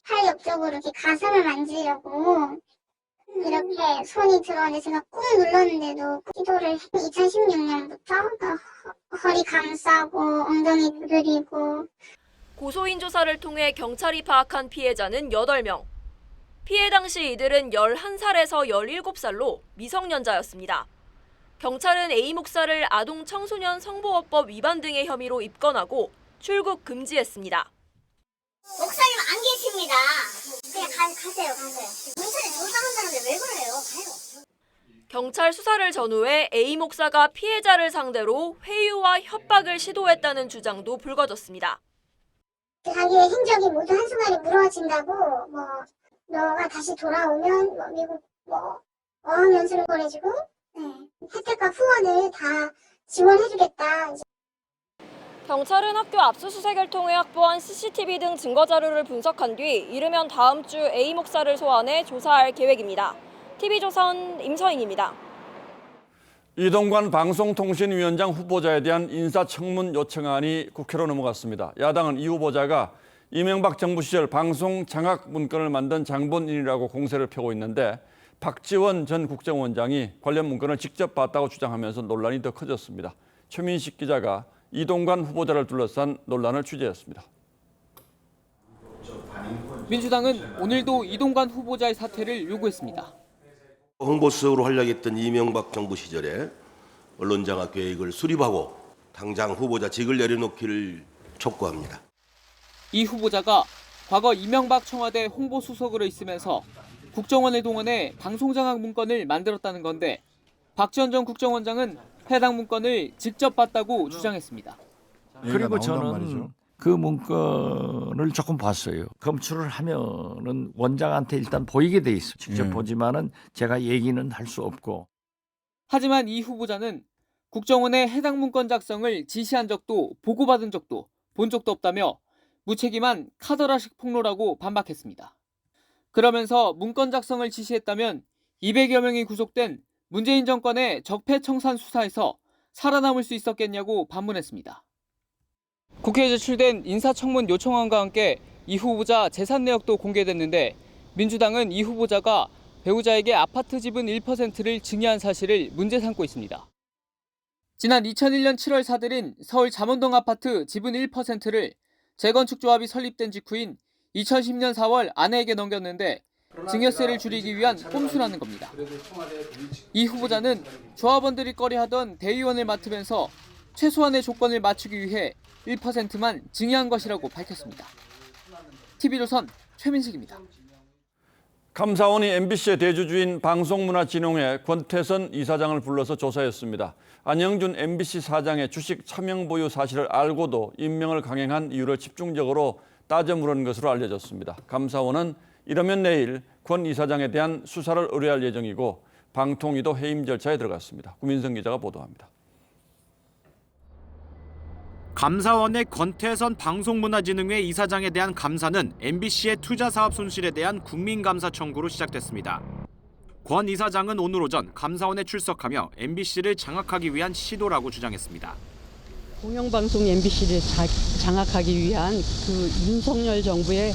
팔 옆쪽으로 이렇게 가슴을 만지려고 이렇게 손이 들어오는데 제가 꾹 눌렀는데도 기도를 2016년부터 허리 감싸고 엉덩이 두드리고. 고소인 조사를 통해 경찰이 파악한 피해자는 8명. 피해 당시 이들은 11살에서 17살로 미성년자였습니다. 경찰은 A 목사를 아동 청소년 성보호법 위반 등의 혐의로 입건하고 출국 금지했습니다. 목사님 안 계십니다. 그냥 가세요. 경찰이 조사한다는데 왜 그래요? 가요. 경찰 수사를 전후해 A 목사가 피해자를 상대로 회유와 협박을 시도했다는 주장도 불거졌습니다. 자기의 행적이 모두 한순간에 무너진다고 너가 다시 돌아오면 미국 어학연수를 보내주고 혜택과 후원을 다 지원해주겠다. 경찰은 학교 압수수색을 통해 확보한 CCTV 등 증거 자료를 분석한 뒤 이르면 다음 주 A 목사를 소환해 조사할 계획입니다. TV조선 임서인입니다. 이동관 방송통신위원장 후보자에 대한 인사청문 요청안이 국회로 넘어갔습니다. 야당은 이 후보자가 이명박 정부 시절 방송 장악 문건을 만든 장본인이라고 공세를 펴고 있는데 박지원 전 국정원장이 관련 문건을 직접 봤다고 주장하면서 논란이 더 커졌습니다. 최민식 기자가 이동관 후보자를 둘러싼 논란을 취재했습니다. 민주당은 오늘도 이동관 후보자의 사퇴를 요구했습니다. 홍보수석으로 활약했던 이명박 정부 시절에 언론장악 계획을 수립하고 당장 후보자직을 내려놓기를 촉구합니다. 이 후보자가 과거 이명박 청와대 홍보수석으로 있으면서 국정원을 동원해 방송장악 문건을 만들었다는 건데 박지원 전 국정원장은 해당 문건을 직접 봤다고 주장했습니다. 그리고 저는 그 문건을 조금 봤어요. 검출을 하면은 원장한테 일단 보이게 돼 있어요. 직접 보지만은 제가 얘기는 할 수 없고. 하지만 이 후보자는 국정원에 해당 문건 작성을 지시한 적도 보고받은 적도 본 적도 없다며 무책임한 카더라식 폭로라고 반박했습니다. 그러면서 문건 작성을 지시했다면 200여 명이 구속된 문재인 정권의 적폐청산 수사에서 살아남을 수 있었겠냐고 반문했습니다. 국회에 제출된 인사청문 요청안과 함께 이 후보자 재산 내역도 공개됐는데 민주당은 이 후보자가 배우자에게 아파트 지분 1%를 증여한 사실을 문제 삼고 있습니다. 지난 2001년 7월 사들인 서울 잠원동 아파트 지분 1%를 재건축조합이 설립된 직후인 2010년 4월 아내에게 넘겼는데 증여세를 줄이기 위한 꼼수라는 겁니다. 이 후보자는 조합원들이 꺼려하던 대의원을 맡으면서 최소한의 조건을 맞추기 위해 1%만 증여한 것이라고 밝혔습니다. TV조선 최민식입니다. 감사원이 MBC의 대주주인 방송문화진흥회 권태선 이사장을 불러서 조사했습니다. 안영준 MBC 사장의 주식 차명 보유 사실을 알고도 임명을 강행한 이유를 집중적으로 따져 물은 것으로 알려졌습니다. 감사원은 이러면 내일 권 이사장에 대한 수사를 의뢰할 예정이고 방통위도 해임 절차에 들어갔습니다. 구민성 기자가 보도합니다. 감사원의 권태선 방송문화진흥회 이사장에 대한 감사는 MBC의 투자사업 손실에 대한 국민감사 청구로 시작됐습니다. 권 이사장은 오늘 오전 감사원에 출석하며 MBC를 장악하기 위한 시도라고 주장했습니다. 공영방송 MBC를 장악하기 위한 그 윤석열 정부의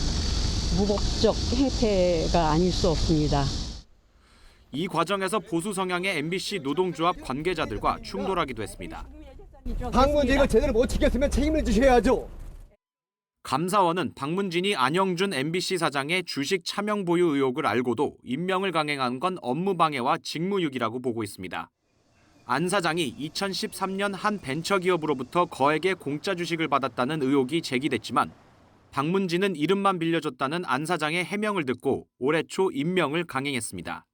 무법적 행태가 아닐 수 없습니다. 이 과정에서 보수 성향의 MBC 노동조합 관계자들과 충돌하기도 했습니다. 방문진을 제대로 못 지켰으면 책임을 지셔야죠. 감사원은 방문진이 안영준 MBC 사장의 주식 차명 보유 의혹을 알고도 임명을 강행한 건 업무방해와 직무유기라고 보고 있습니다. 안 사장이 2013년 한 벤처기업으로부터 거액의 공짜 주식을 받았다는 의혹이 제기됐지만 방문진은 이름만 빌려줬다는 안 사장의 해명을 듣고 올해 초 임명을 강행했습니다.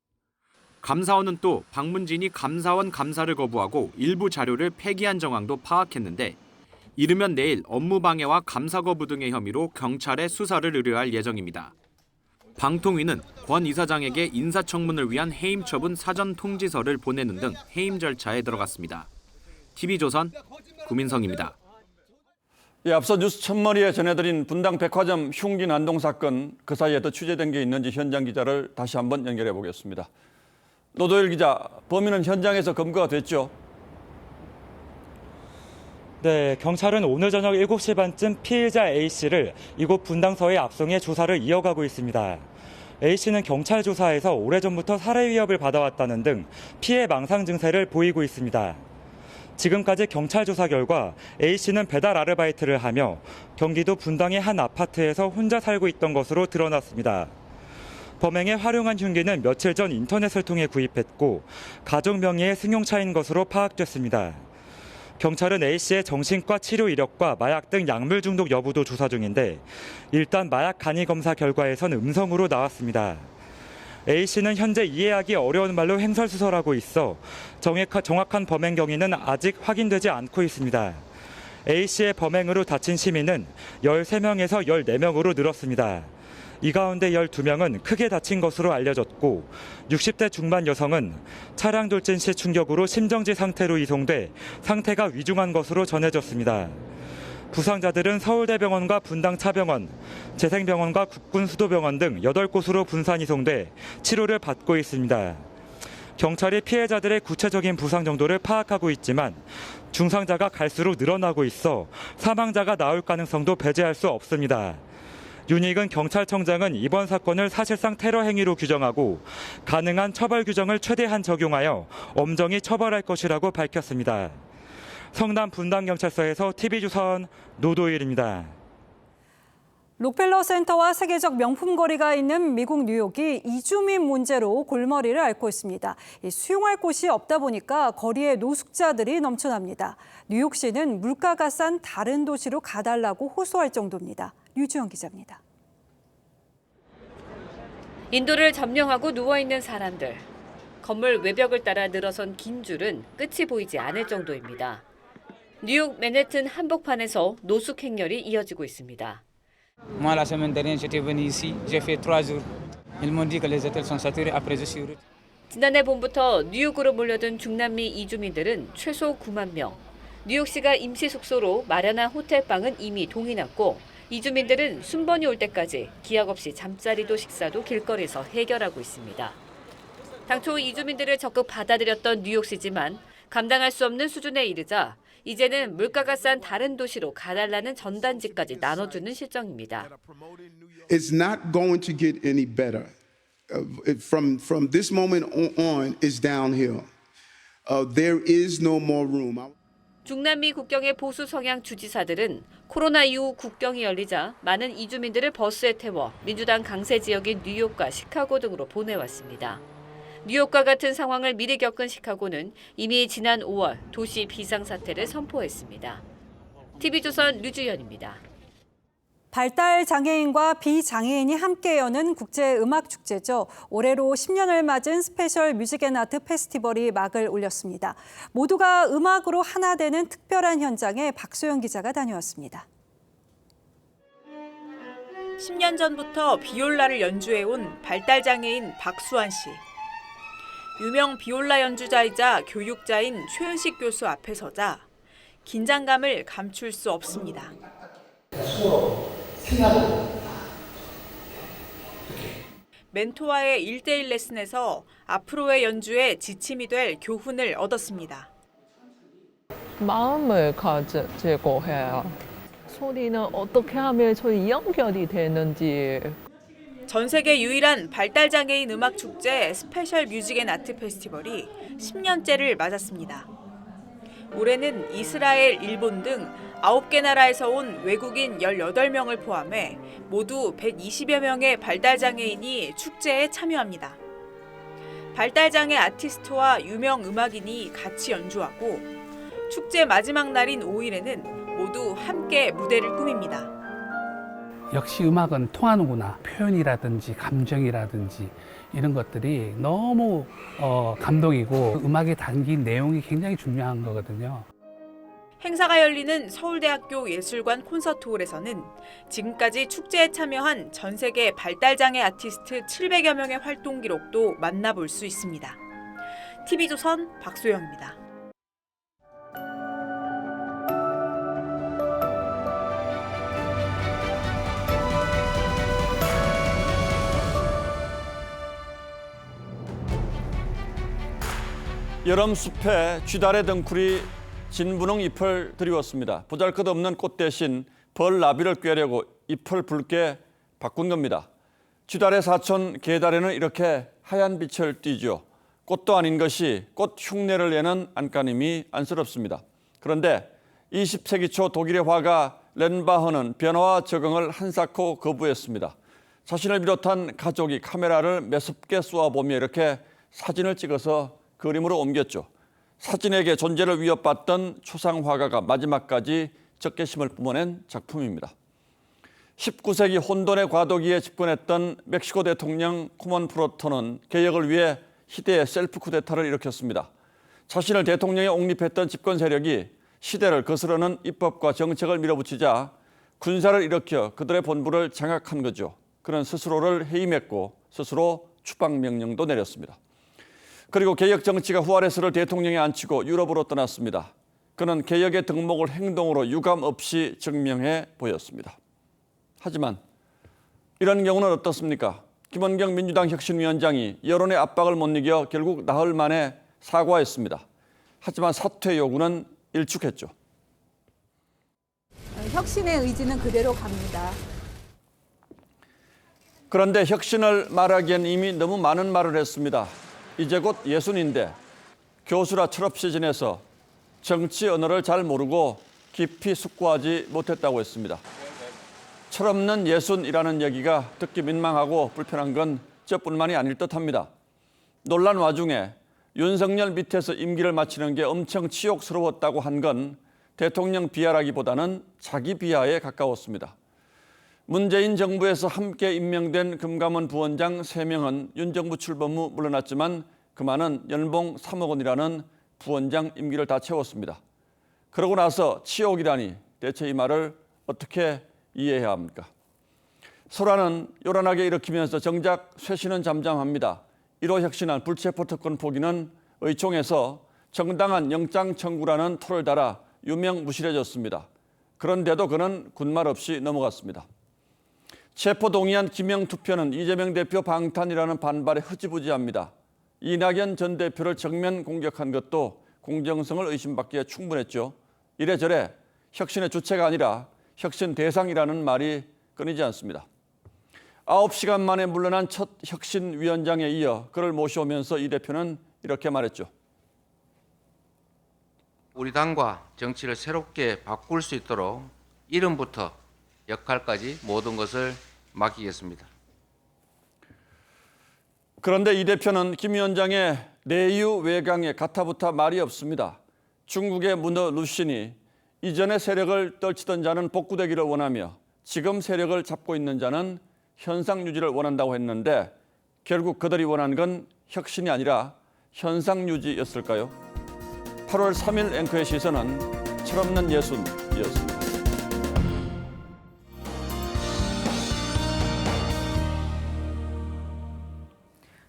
감사원은 또 방문진이 감사원 감사를 거부하고 일부 자료를 폐기한 정황도 파악했는데 이르면 내일 업무방해와 감사 거부 등의 혐의로 경찰에 수사를 의뢰할 예정입니다. 방통위는 권 이사장에게 인사청문을 위한 해임 처분 사전 통지서를 보내는 등 해임 절차에 들어갔습니다. TV조선 구민성입니다. 앞서 뉴스 첫머리에 전해드린 분당 백화점 흉기 난동 사건, 그 사이에 더 취재된 게 있는지 현장 기자를 다시 한번 연결해 보겠습니다. 노도일 기자, 범인은 현장에서 검거가 됐죠? 네, 경찰은 오늘 저녁 7시 반쯤 피해자 A씨를 이곳 분당서에 압송해 조사를 이어가고 있습니다. A씨는 경찰 조사에서 오래전부터 살해 위협을 받아왔다는 등 피해 망상 증세를 보이고 있습니다. 지금까지 경찰 조사 결과 A씨는 배달 아르바이트를 하며 경기도 분당의 한 아파트에서 혼자 살고 있던 것으로 드러났습니다. 범행에 활용한 흉기는 며칠 전 인터넷을 통해 구입했고 가족 명의의 승용차인 것으로 파악됐습니다. 경찰은 A씨의 정신과 치료 이력과 마약 등 약물 중독 여부도 조사 중인데 일단 마약 간이 검사 결과에선 음성으로 나왔습니다. A씨는 현재 이해하기 어려운 말로 횡설수설하고 있어 정확한 범행 경위는 아직 확인되지 않고 있습니다. A씨의 범행으로 다친 시민은 13명에서 14명으로 늘었습니다. 이 가운데 12명은 크게 다친 것으로 알려졌고 60대 중반 여성은 차량 돌진 시 충격으로 심정지 상태로 이송돼 상태가 위중한 것으로 전해졌습니다. 부상자들은 서울대병원과 분당차병원, 재생병원과 국군수도병원 등 8곳으로 분산 이송돼 치료를 받고 있습니다. 경찰이 피해자들의 구체적인 부상 정도를 파악하고 있지만 중상자가 갈수록 늘어나고 있어 사망자가 나올 가능성도 배제할 수 없습니다. 윤익은 경찰청장은 이번 사건을 사실상 테러 행위로 규정하고 가능한 처벌 규정을 최대한 적용하여 엄정히 처벌할 것이라고 밝혔습니다. 성남 분당경찰서에서 TV조선 노도일입니다. 록펠러 센터와 세계적 명품 거리가 있는 미국 뉴욕이 이주민 문제로 골머리를 앓고 있습니다. 수용할 곳이 없다 보니까 거리에 노숙자들이 넘쳐납니다. 뉴욕시는 물가가 싼 다른 도시로 가달라고 호소할 정도입니다. 류주영 기자입니다. 인도를 점령하고 누워있는 사람들. 건물 외벽을 따라 늘어선 긴 줄은 끝이 보이지 않을 정도입니다. 뉴욕 맨해튼 한복판에서 노숙 행렬이 이어지고 있습니다. 지난해 봄부터 뉴욕으로 몰려든 중남미 이주민들은 최소 9만 명. 뉴욕시가 임시 숙소로 마련한 호텔방은 이미 동이 났고 이주민들은 순번이 올 때까지 기약 없이 잠자리도 식사도 길거리에서 해결하고 있습니다. 당초 이주민들을 적극 받아들였던 뉴욕시지만 감당할 수 없는 수준에 이르자 이제는 물가가 싼 다른 도시로 가달라는 전단지까지 나눠주는 실정입니다. It's not going to get any better. From this moment on, it's downhill. There is no more room. 중남미 국경의 보수 성향 주지사들은 코로나 이후 국경이 열리자 많은 이주민들을 버스에 태워 민주당 강세 지역인 뉴욕과 시카고 등으로 보내왔습니다. 뉴욕과 같은 상황을 미리 겪은 시카고는 이미 지난 5월 도시 비상사태를 선포했습니다. TV조선 류주연입니다. 발달 장애인과 비장애인이 함께 여는 국제음악축제죠. 올해로 10년을 맞은 스페셜 뮤직앤아트 페스티벌이 막을 올렸습니다. 모두가 음악으로 하나 되는 특별한 현장에 박소영 기자가 다녀왔습니다. 10년 전부터 비올라를 연주해온 발달장애인 박수환 씨. 유명 비올라 연주자이자 교육자인 최은식 교수 앞에 서자 긴장감을 감출 수 없습니다. 멘토와의 1대1 레슨에서 앞으로의 연주에 지침이 될 교훈을 얻었습니다. 마음을 가지고 해요. 소리는 어떻게 하면 소리 연결이 되는지. 전 세계 유일한 발달장애인 음악축제 스페셜 뮤직앤아트 페스티벌이 10년째를 맞았습니다. 올해는 이스라엘, 일본 등 9개 나라에서 온 외국인 18명을 포함해 모두 120여 명의 발달장애인이 축제에 참여합니다. 발달장애 아티스트와 유명 음악인이 같이 연주하고 축제 마지막 날인 5일에는 모두 함께 무대를 꾸밉니다. 역시 음악은 통하는구나. 표현이라든지 감정이라든지 이런 것들이 너무 감동이고 음악에 담긴 내용이 굉장히 중요한 거거든요. 행사가 열리는 서울대학교 예술관 콘서트홀에서는 지금까지 축제에 참여한 전 세계 발달장애 아티스트 700여 명의 활동 기록도 만나볼 수 있습니다. TV조선 박소영입니다. 여름 숲에 쥐다래 덩쿨이 진분홍 잎을 드리웠습니다. 보잘것없는 꽃 대신 벌 나비를 꾀려고 잎을 붉게 바꾼 겁니다. 쥐다래 사촌 개다래는 이렇게 하얀 빛을 띠죠. 꽃도 아닌 것이 꽃 흉내를 내는 안간힘이 안쓰럽습니다. 그런데 20세기 초 독일의 화가 렌바허는 변화와 적응을 한사코 거부했습니다. 자신을 비롯한 가족이 카메라를 매섭게 쏘아보며 이렇게 사진을 찍어서 그림으로 옮겼죠. 사진에게 존재를 위협받던 초상 화가가 마지막까지 적개심을 뿜어낸 작품입니다. 19세기 혼돈의 과도기에 집권했던 멕시코 대통령 쿠먼 프로토는 개혁을 위해 희대의 셀프 쿠데타를 일으켰습니다. 자신을 대통령에 옹립했던 집권 세력이 시대를 거스르는 입법과 정책을 밀어붙이자 군사를 일으켜 그들의 본부를 장악한 거죠. 그는 스스로를 해임했고 스스로 추방명령도 내렸습니다. 그리고 개혁 정치가 후아레스를 대통령에 앉히고 유럽으로 떠났습니다. 그는 개혁의 덕목을 행동으로 유감 없이 증명해 보였습니다. 하지만 이런 경우는 어떻습니까? 김원경 민주당 혁신위원장이 여론의 압박을 못 이겨 결국 나흘 만에 사과했습니다. 하지만 사퇴 요구는 일축했죠. 혁신의 의지는 그대로 갑니다. 그런데 혁신을 말하기엔 이미 너무 많은 말을 했습니다. 이제 곧 60인데 교수라 철없이 지내서 정치 언어를 잘 모르고 깊이 숙고하지 못했다고 했습니다. 철없는 60이라는 얘기가 듣기 민망하고 불편한 건 저뿐만이 아닐 듯합니다. 논란 와중에 윤석열 밑에서 임기를 마치는 게 엄청 치욕스러웠다고 한 건 대통령 비하라기보다는 자기 비하에 가까웠습니다. 문재인 정부에서 함께 임명된 금감원 부원장 3명은 윤 정부 출범 후 물러났지만 그만은 연봉 3억 원이라는 부원장 임기를 다 채웠습니다. 그러고 나서 치욕이라니 대체 이 말을 어떻게 이해해야 합니까? 소란은 요란하게 일으키면서 정작 쇄신은 잠잠합니다. 1호 혁신안 불체포 특권 포기는 의총에서 정당한 영장 청구라는 토를 달아 유명무실해졌습니다. 그런데도 그는 군말 없이 넘어갔습니다. 체포 동의안 기명 투표는 이재명 대표 방탄이라는 반발에 흐지부지합니다. 이낙연 전 대표를 정면 공격한 것도 공정성을 의심받기에 충분했죠. 이래저래 혁신의 주체가 아니라 혁신 대상이라는 말이 끊이지 않습니다. 9시간 만에 물러난 첫 혁신위원장에 이어 그를 모셔오면서 이 대표는 이렇게 말했죠. 우리 당과 정치를 새롭게 바꿀 수 있도록 이름부터 역할까지 모든 것을 맡기겠습니다. 그런데 이 대표는 김 위원장의 내유 외강에 가타부타 말이 없습니다. 중국의 문어 루신이 이전의 세력을 떨치던 자는 복구되기를 원하며 지금 세력을 잡고 있는 자는 현상 유지를 원한다고 했는데 결국 그들이 원한 건 혁신이 아니라 현상 유지였을까요? 8월 3일 앵커의 시선은 철없는 예순이었습니다.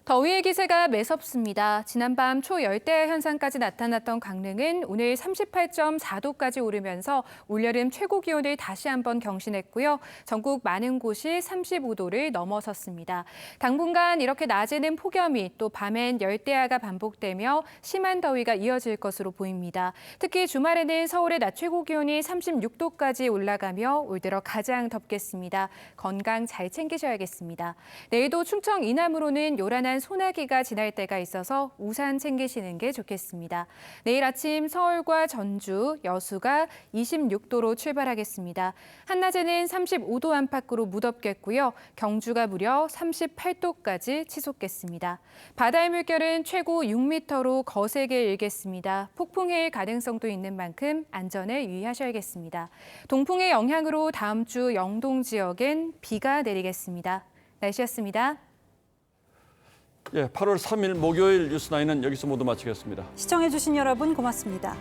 더위의 기세가 매섭습니다. 지난밤 초열대야 현상까지 나타났던 강릉은 오늘 38.4도까지 오르면서 올여름 최고 기온을 다시 한번 경신했고요. 전국 많은 곳이 35도를 넘어섰습니다. 당분간 이렇게 낮에는 폭염이 또 밤엔 열대야가 반복되며 심한 더위가 이어질 것으로 보입니다. 특히 주말에는 서울의 낮 최고 기온이 36도까지 올라가며 올 들어 가장 덥겠습니다. 건강 잘 챙기셔야겠습니다. 내일도 충청 이남으로는 요란한 소나기가 지날 때가 있어서 우산 챙기시는 게 좋겠습니다. 내일 아침 서울과 전주, 여수가 26도로 출발하겠습니다. 한낮에는 35도 안팎으로 무덥겠고요. 경주가 무려 38도까지 치솟겠습니다. 바다의 물결은 최고 6m로 거세게 일겠습니다. 폭풍일 가능성도 있는 만큼 안전에 유의하셔야겠습니다. 동풍의 영향으로 다음 주 영동 지역엔 비가 내리겠습니다. 날씨였습니다. 8월 3일 목요일 뉴스9는 여기서 모두 마치겠습니다. 시청해주신 여러분 고맙습니다.